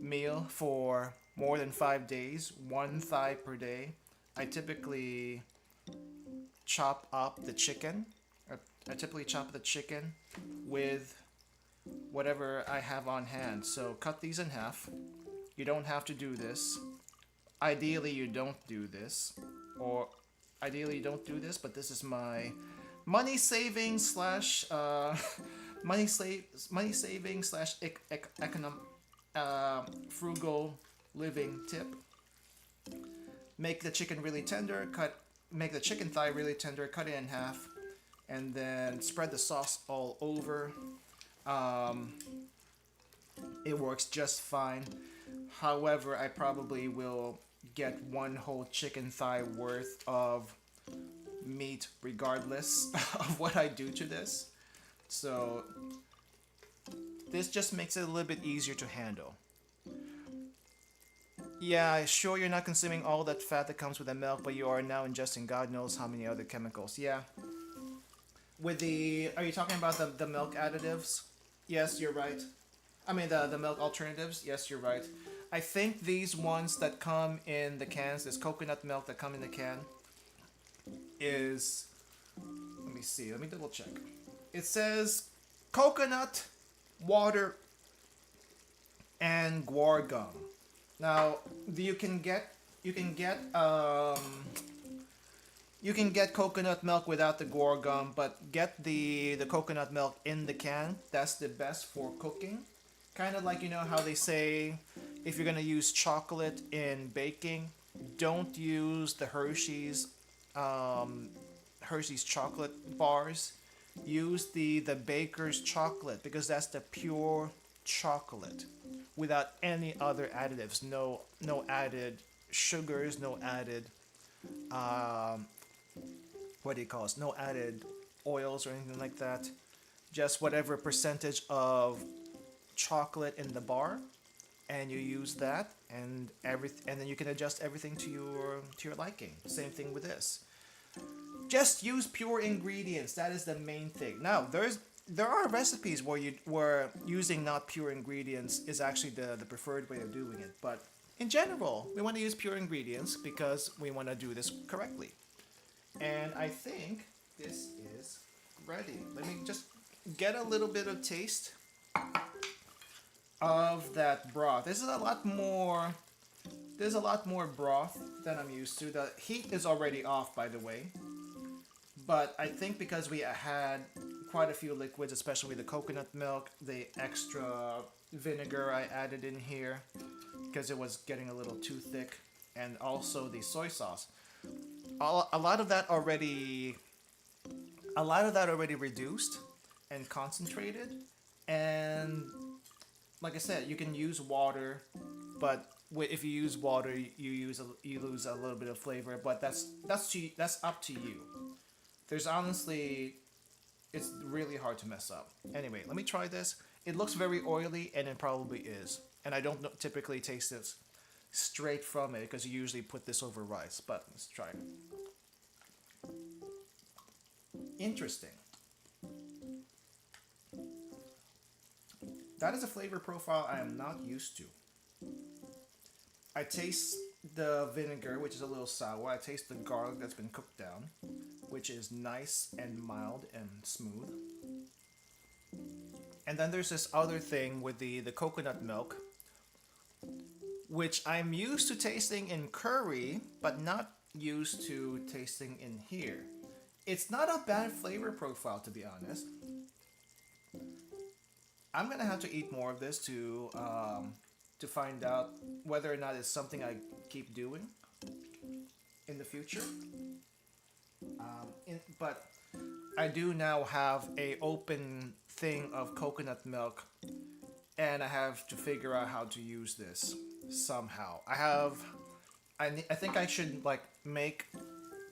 meal for more than 5 days, 1 thigh per day, I typically chop up the chicken. I typically chop the chicken with whatever I have on hand. So cut these in half. You don't have to do this. Ideally, you don't do this. Or ideally, you don't do this, but this is my money saving slash frugal living tip. Make the chicken really tender, make the chicken thigh really tender, cut it in half, and then spread the sauce all over. It works just fine. However, I probably will get 1 whole chicken thigh worth of meat regardless of what I do to this. So this just makes it a little bit easier to handle. Yeah, sure, you're not consuming all that fat that comes with the milk, but you are now ingesting God knows how many other chemicals. Yeah. With the, are you talking about the milk additives? Yes, you're right. I mean the milk alternatives. Yes, you're right. I think these ones that come in the cans, this coconut milk that come in the can, is, let me see, let me double check. It says coconut, water, and guar gum. Now, you can get coconut milk without the guar gum, but get the coconut milk in the can. That's the best for cooking. Kind of like, you know how they say if you're gonna use chocolate in baking, don't use the Hershey's chocolate bars. Use the baker's chocolate because that's the pure chocolate without any other additives. No added sugars, no added what do you call it? No added oils or anything like that. Just whatever percentage of chocolate in the bar, and you use that, and then you can adjust everything to your liking. Same thing with this. Just use pure ingredients. That is the main thing. Now, there are recipes where using not pure ingredients is actually the preferred way of doing it. But in general, we want to use pure ingredients because we want to do this correctly. And I think this is ready. Let me just get a little bit of taste of that broth. This is a lot more There's a lot more broth than I'm used to. The heat is already off, by the way. But I think because we had quite a few liquids, especially the coconut milk, the extra vinegar I added in here, because it was getting a little too thick, and also the soy sauce. A lot of that already reduced and concentrated, and like I said, you can use water, but if you use water, you lose a little bit of flavor. But that's up to you. There's honestly, it's really hard to mess up. Anyway, let me try this. It looks very oily, and it probably is. And I don't typically taste this straight from it because you usually put this over rice. But let's try it. Interesting. That is a flavor profile I am not used to. I taste the vinegar, which is a little sour. I taste the garlic that's been cooked down, which is nice and mild and smooth. And then there's this other thing with the coconut milk, which I'm used to tasting in curry, but not used to tasting in here. It's not a bad flavor profile, to be honest. I'm gonna have to eat more of this to find out whether or not it's something I keep doing in the future. But I do now have a open thing of coconut milk, and I have to figure out how to use this somehow. I think I should like make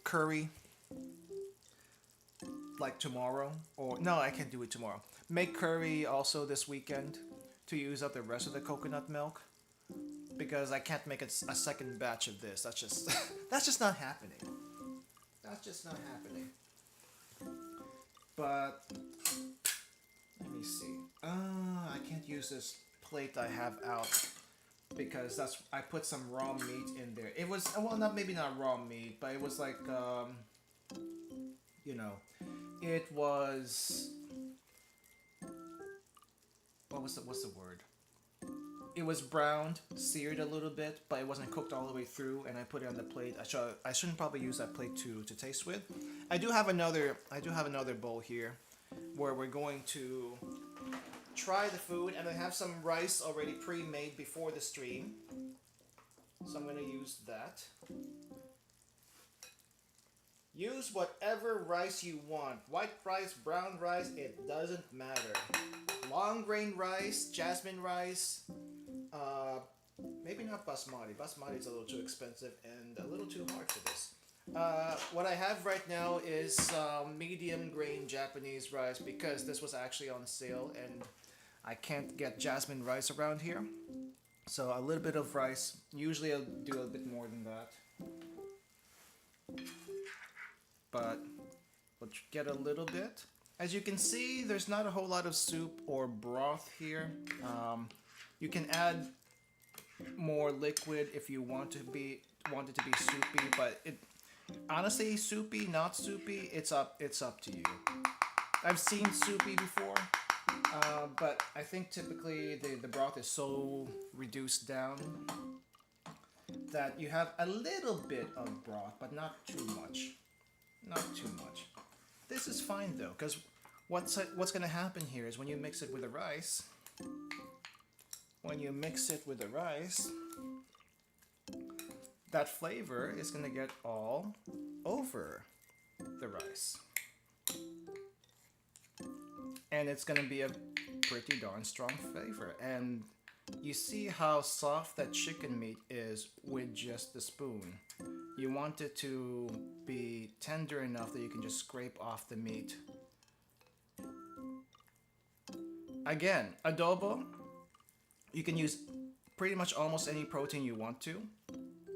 curry like tomorrow, or no, I can't do it tomorrow. Make curry also this weekend to use up the rest of the coconut milk, because I can't make a second batch of this. That's just that's just not happening. That's just not happening. But let me see. I can't use this plate I have out because I put some raw meat in there. It was, well, maybe not raw meat, but it was like it was, what's the word? It was browned, seared a little bit, but it wasn't cooked all the way through, and I put it on the plate. I shouldn't probably use that plate to taste with. I do have another bowl here where we're going to try the food, and I have some rice already pre-made before the stream. So I'm going to use that. Use whatever rice you want. White rice, brown rice, it doesn't matter. Long grain rice, jasmine rice, maybe not basmati. Basmati is a little too expensive and a little too hard for this. What I have right now is medium grain Japanese rice because this was actually on sale and I can't get jasmine rice around here. So a little bit of rice. Usually I'll do a bit more than that. But we'll get a little bit. As you can see, there's not a whole lot of soup or broth here. You can add more liquid if you want it to be soupy, but honestly, soupy, not soupy, it's up to you. I've seen soupy before, but I think typically the broth is so reduced down that you have a little bit of broth, but not too much. Not too much. This is fine though, because what's going to happen here is when you mix it with the rice, that flavor is going to get all over the rice. And it's going to be a pretty darn strong flavor. And you see how soft that chicken meat is with just the spoon. You want it to be tender enough that you can just scrape off the meat. Again, adobo, you can use pretty much almost any protein you want to.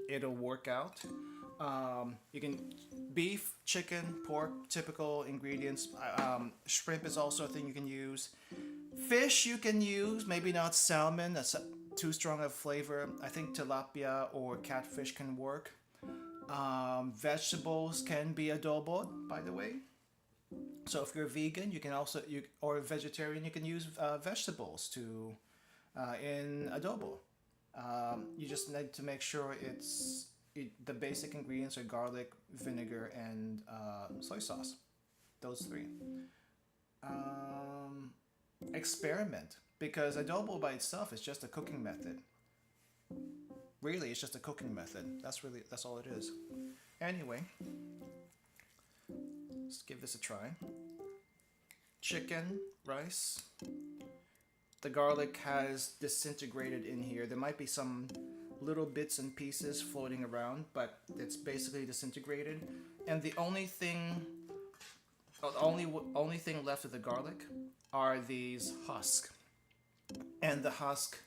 It'll work out. You can beef, chicken, pork, typical ingredients. Shrimp is also a thing you can use. Fish you can use, maybe not salmon, that's too strong of flavor. I think tilapia or catfish can work. Vegetables can be adobo, by the way. So if you're vegan, you can also, or vegetarian, you can use vegetables in adobo. You just need to make sure the basic ingredients are garlic, vinegar, and soy sauce. Those three. Experiment, because adobo by itself is just a cooking method. Really, it's just a cooking method. That's all it is. Anyway, let's give this a try. Chicken, rice. The garlic has disintegrated in here. There might be some little bits and pieces floating around, but it's basically disintegrated. And the only thing left of the garlic are these husks. And the husk,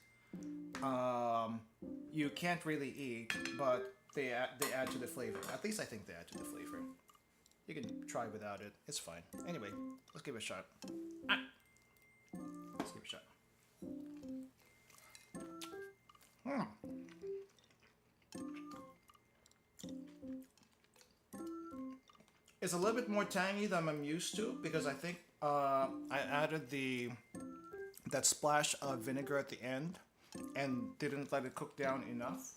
you can't really eat, but they add to the flavor. At least I think they add to the flavor. You can try without it. It's fine. Anyway, let's give it a shot. Let's give it a shot. It's a little bit more tangy than I'm used to, because I think I added that splash of vinegar at the end and didn't let it cook down enough.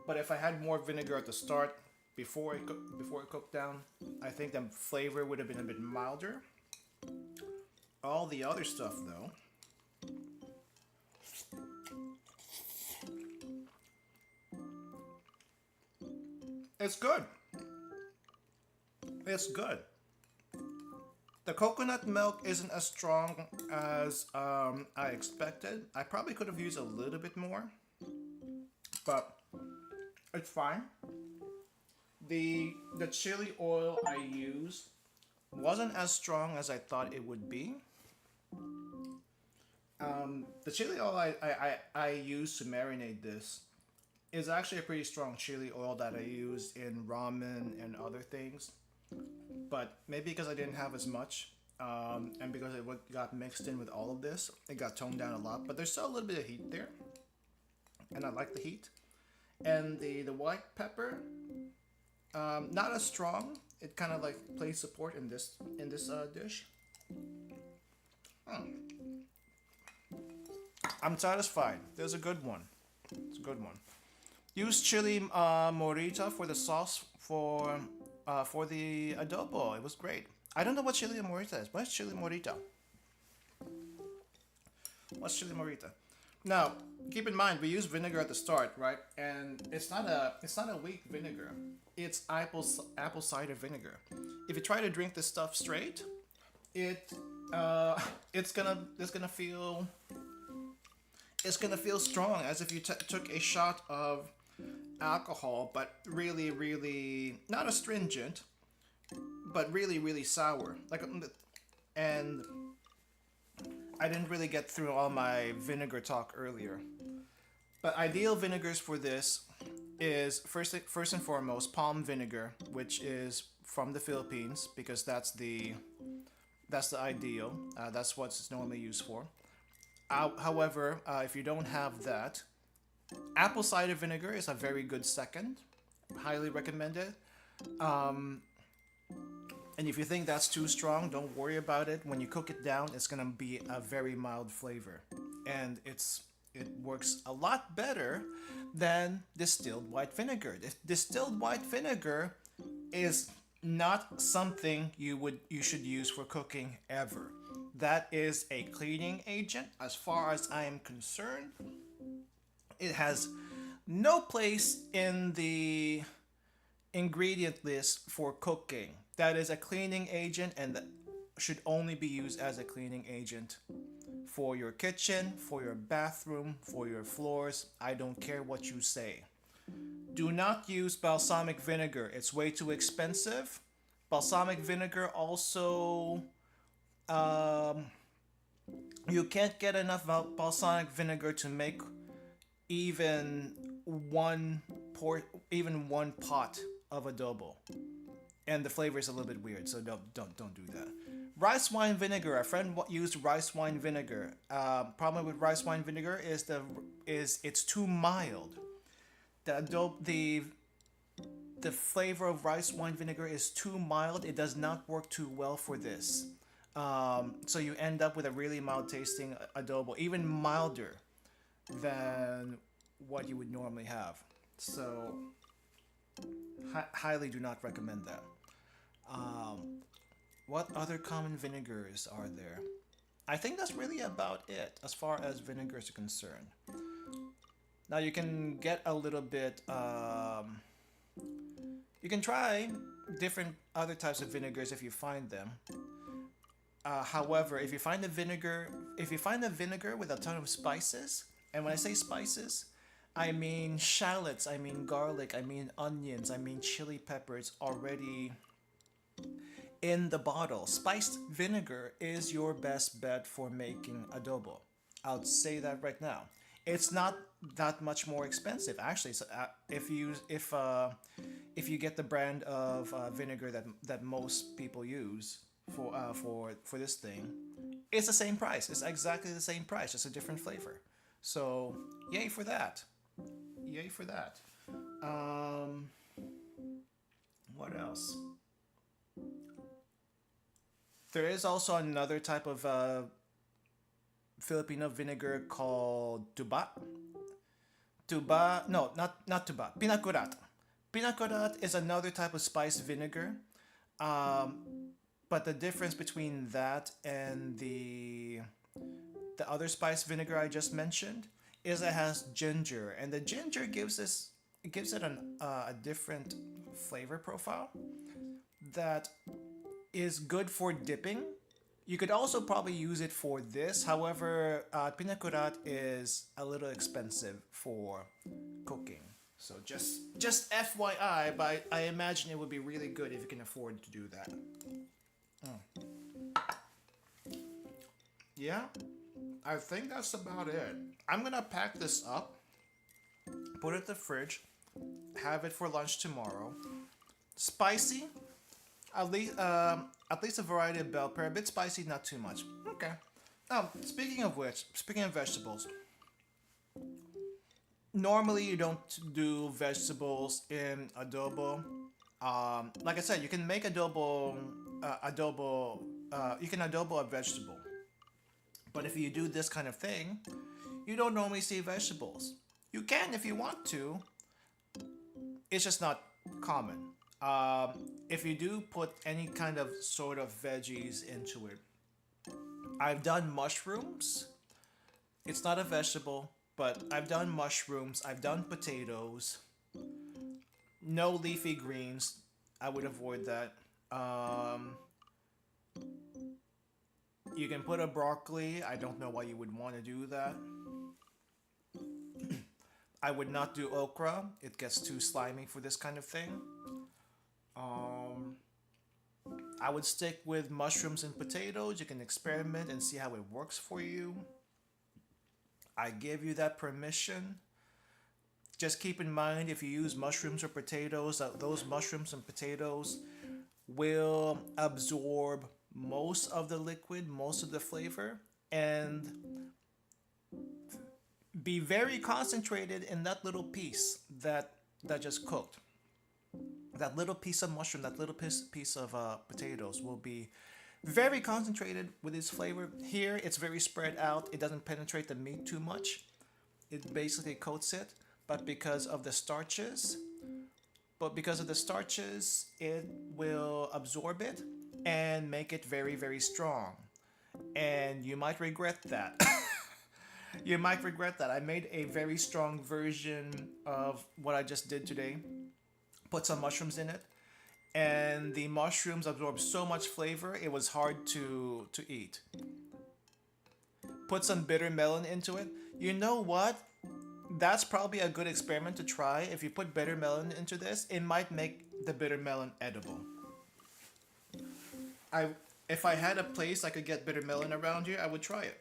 But if I had more vinegar at the start before it cooked down, I think the flavor would have been a bit milder. All the other stuff though, it's good. It's good. The coconut milk isn't as strong as I expected. I probably could have used a little bit more, but it's fine. The chili oil I used wasn't as strong as I thought it would be. The chili oil I used to marinate this is actually a pretty strong chili oil that I used in ramen and other things. But maybe because I didn't have as much, and because it got mixed in with all of this, it got toned down a lot. But there's still a little bit of heat there, and I like the heat. And the white pepper, not as strong. It kind of like plays support in this dish. I'm satisfied. There's a good one. It's a good one. Use chili morita for the sauce for the adobo. It was great. I don't know what chili morita is. What's chili morita? What's chili morita? Now, keep in mind we use vinegar at the start, right? And it's not a weak vinegar. It's apple cider vinegar. If you try to drink this stuff straight, it's gonna feel strong, as if you took a shot of alcohol, but really not astringent, but really sour. And I didn't really get through all my vinegar talk earlier. But ideal vinegars for this is first and foremost palm vinegar, which is from the Philippines, because that's the ideal. That's what it's normally used for. However, if you don't have that, apple cider vinegar is a very good second. Highly recommended. And if you think that's too strong, don't worry about it. When you cook it down, it's gonna be a very mild flavor, and it works a lot better than distilled white vinegar. Distilled white vinegar is not something you should use for cooking ever. That is a cleaning agent, as far as I am concerned. It has no place in the ingredient list for cooking. That is a cleaning agent, and that should only be used as a cleaning agent for your kitchen, for your bathroom, for your floors. I don't care what you say. Do not use balsamic vinegar. It's way too expensive. Balsamic vinegar also, you can't get enough balsamic vinegar to make even one pot of adobo, and the flavor is a little bit weird, so don't do that. Rice wine vinegar. A friend used rice wine vinegar. Problem with rice wine vinegar is it's too mild. The flavor of rice wine vinegar is too mild. It does not work too well for this. So you end up with a really mild tasting adobo, even milder than what you would normally have. So, highly do not recommend that. What other common vinegars are there? I think that's really about it as far as vinegars are concerned. Now you can get a little bit. You can try different other types of vinegars if you find them. However, if you find a vinegar with a ton of spices, and when I say spices, I mean shallots, I mean garlic, I mean onions, I mean chili peppers already in the bottle. Spiced vinegar is your best bet for making adobo. I'll say that right now. It's not that much more expensive actually. So if you get the brand of vinegar that most people use for this thing, it's the same price. It's exactly the same price, just a different flavor. So yay for that! Yay for that! Um, what else? There is also another type of Filipino vinegar called tuba. Tuba, no, not tuba. Pinakurat. Pinakurat is another type of spiced vinegar. Um, but the difference between that and the other spiced vinegar I just mentioned is it has ginger, and the ginger gives it a different flavor profile that is good for dipping. You could also probably use it for this. However, pinakurat is a little expensive for cooking. So just FYI, but I imagine it would be really good if you can afford to do that. Yeah, I think that's about it. I'm gonna pack this up, put it in the fridge, have it for lunch tomorrow. Spicy, at least a variety of bell pepper. A bit spicy, not too much. Okay. Speaking of which, speaking of vegetables, normally you don't do vegetables in adobo. Like I said, you can make adobo, you can adobo a vegetable. But if you do this kind of thing, you don't normally see vegetables. You can if you want to. It's just not common. If you do put any kind of sort of veggies into it, I've done mushrooms. It's not a vegetable, but I've done mushrooms. I've done potatoes. No leafy greens. I would avoid that. You can put a broccoli. I don't know why you would want to do that. I would not do okra. It gets too slimy for this kind of thing. Um, I would stick with mushrooms and potatoes. You can experiment and see how it works for you. I give you that permission. Just keep in mind if you use mushrooms or potatoes, that those mushrooms and potatoes will absorb most of the liquid, most of the flavor, and be very concentrated in that little piece that just cooked. That little piece of mushroom, that little piece of potatoes will be very concentrated with its flavor. Here, it's very spread out. It doesn't penetrate the meat too much. It basically coats it, but because of the starches, it will absorb it and make it very, very strong. And you might regret that. You might regret that. I made a very strong version of what I just did today. Put some mushrooms in it, and the mushrooms absorbed so much flavor it was hard to eat. Put some bitter melon into it. You know what? That's probably a good experiment to try. If you put bitter melon into this, it might make the bitter melon edible. I if I had a place I could get bitter melon around here, I would try it.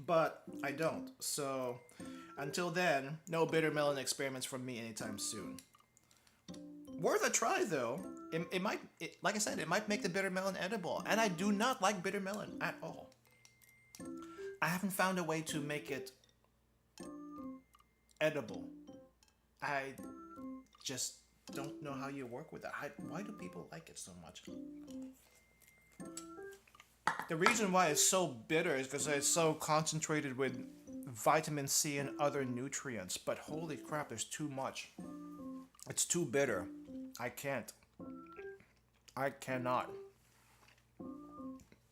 But I don't. So until then, no bitter melon experiments from me anytime soon. Worth a try though. Like I said, it might make the bitter melon edible, and I do not like bitter melon at all. I haven't found a way to make it edible. I just don't know how you work with that. Why do people like it so much? The reason why it's so bitter is because it's so concentrated with vitamin C and other nutrients, but holy crap, there's too much. It's too bitter. I can't. I cannot.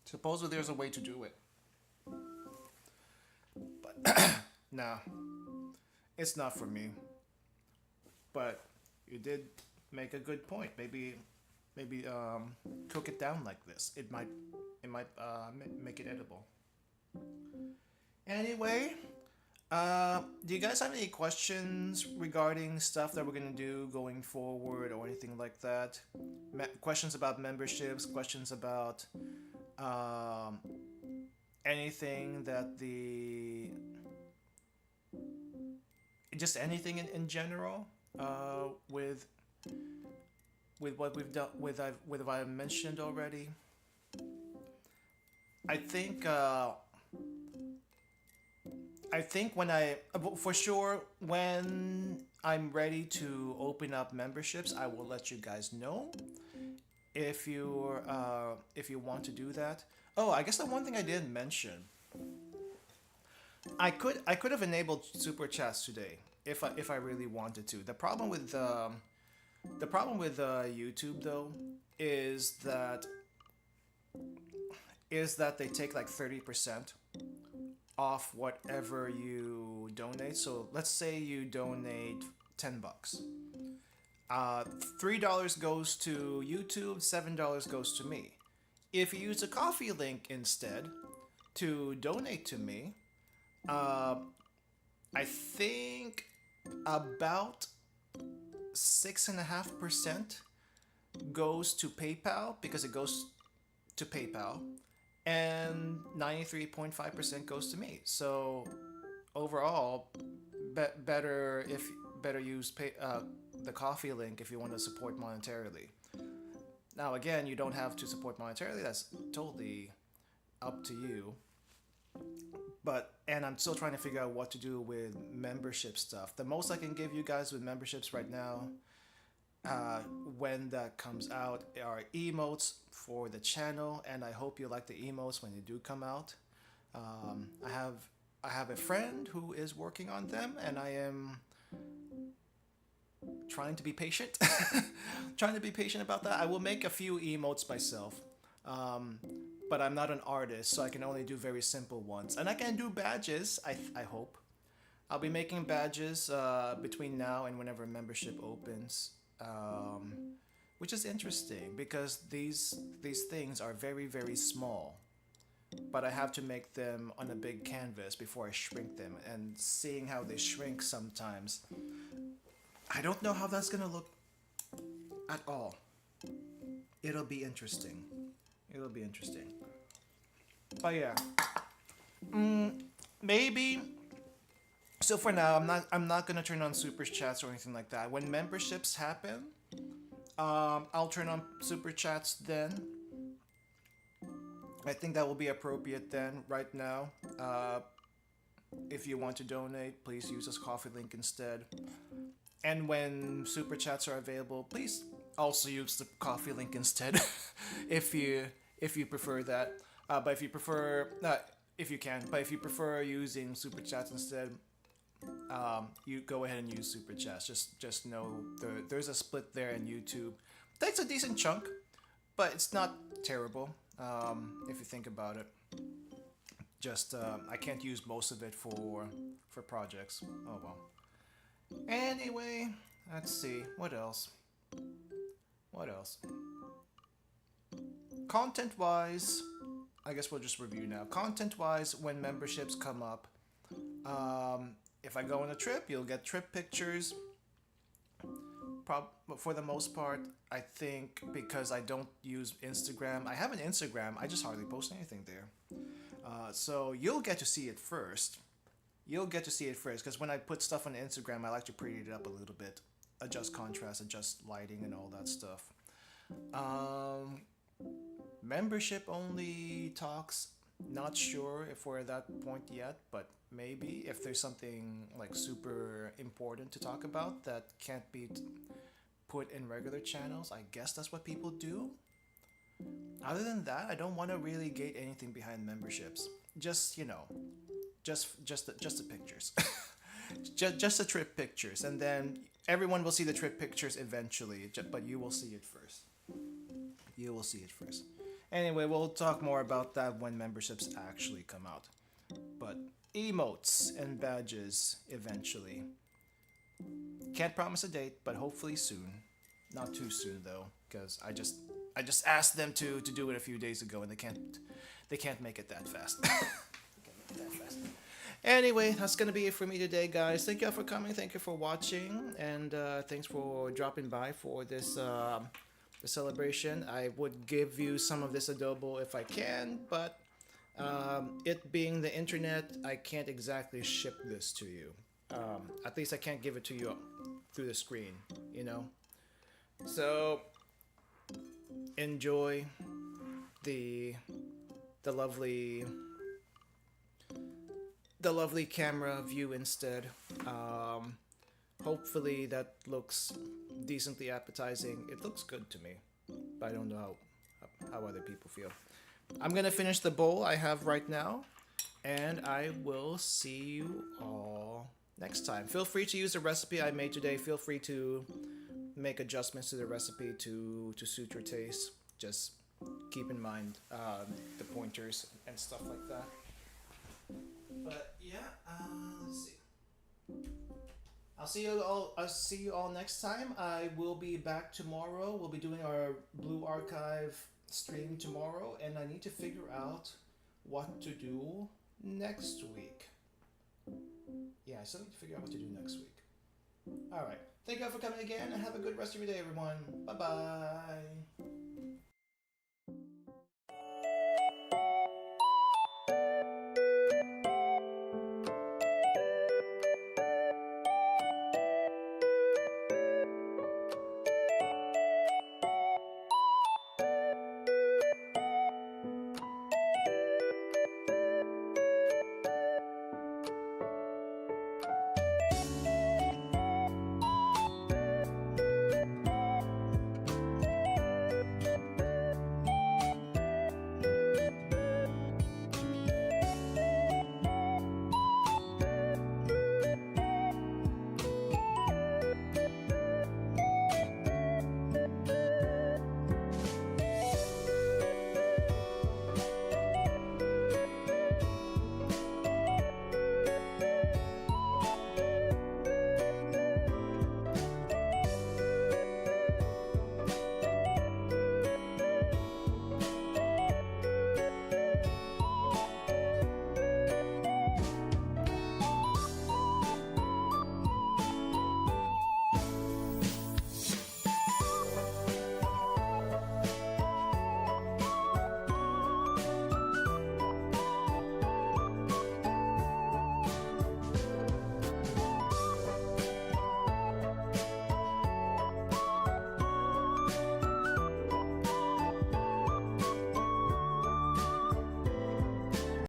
Supposedly there's a way to do it. But nah, it's not for me. But you did make a good point. Maybe cook it down like this. It might make it edible. Anyway, do you guys have any questions regarding stuff that we're gonna do going forward or anything like that? Questions about memberships, questions about anything that just anything in general with what we've done with what I've mentioned already. I think for sure when I'm ready to open up memberships, I will let you guys know if you want to do that. Oh, I guess the one thing I didn't mention, I could have enabled super chats today if I really wanted to. The problem with YouTube though is that they take like 30% off whatever you donate. So let's say you donate $10. $3 goes to YouTube, $7 goes to me. If you use a coffee link instead to donate to me, I think about 6.5% goes to PayPal because it goes to PayPal, and 93.5% goes to me. So overall, better use the coffee link if you want to support monetarily. Now again, you don't have to support monetarily. That's totally up to you. And I'm still trying to figure out what to do with membership stuff. The most I can give you guys with memberships right now, when that comes out, are emotes for the channel, and I hope you like the emotes when they do come out. I have a friend who is working on them, and I am trying to be patient. Trying to be patient about that. I will make a few emotes myself. But I'm not an artist, so I can only do very simple ones. And I can do badges, I hope. I'll be making badges between now and whenever membership opens. Which is interesting because these things are very, very small. But I have to make them on a big canvas before I shrink them. And seeing how they shrink sometimes, I don't know how that's gonna look at all. It'll be interesting. It'll be interesting. But yeah, maybe. So for now, I'm not gonna turn on super chats or anything like that. When memberships happen, I'll turn on super chats then. I think that will be appropriate then. Right now, if you want to donate, please use this coffee link instead. And when super chats are available, please also use the coffee link instead, if you prefer that. But if you prefer, if you can, but if you prefer using super chats instead, you go ahead and use super chats. Just know there's a split there in YouTube. Takes a decent chunk, but it's not terrible if you think about it. Just I can't use most of it for projects. Oh well. Anyway, let's see what else. Content-wise, I guess we'll just review now. Content-wise, when memberships come up, if I go on a trip, you'll get trip pictures. For the most part, I think because I don't use Instagram. I have an Instagram, I just hardly post anything there. So you'll get to see it first. Because when I put stuff on Instagram, I like to pretty it up a little bit. Adjust contrast, adjust lighting, and all that stuff. Membership only talks, not sure if we're at that point yet, but maybe if there's something like super important to talk about that can't be put in regular channels, I guess that's what people do. Other than that, I don't want to really gate anything behind memberships. Just, just the pictures. just the trip pictures, and then everyone will see the trip pictures eventually, but you will see it first. You will see it first. Anyway, we'll talk more about that when memberships actually come out. But emotes and badges eventually. Can't promise a date, but hopefully soon. Not too soon though, because I just asked them to do it a few days ago, and they can't make it that fast. Anyway, that's gonna be it for me today, guys. Thank you all for coming. Thank you for watching, and thanks for dropping by for this the celebration. I would give you some of this adobo if I can, but it being the internet, I can't exactly ship this to you. At least I can't give it to you through the screen, you know. So enjoy the lovely camera view instead. Hopefully that looks decently appetizing. It looks good to me, but I don't know how other people feel. I'm gonna finish the bowl I have right now, and I will see you all next time. Feel free to use the recipe I made today. Feel free to make adjustments to the recipe to suit your taste. Just keep in mind the pointers and stuff like that. But yeah, let's see. I'll see you all next time. I will be back tomorrow. We'll be doing our Blue Archive stream tomorrow, and I need to figure out what to do next week. Yeah, I still need to figure out what to do next week. Alright. Thank you all for coming again, and have a good rest of your day, everyone. Bye-bye.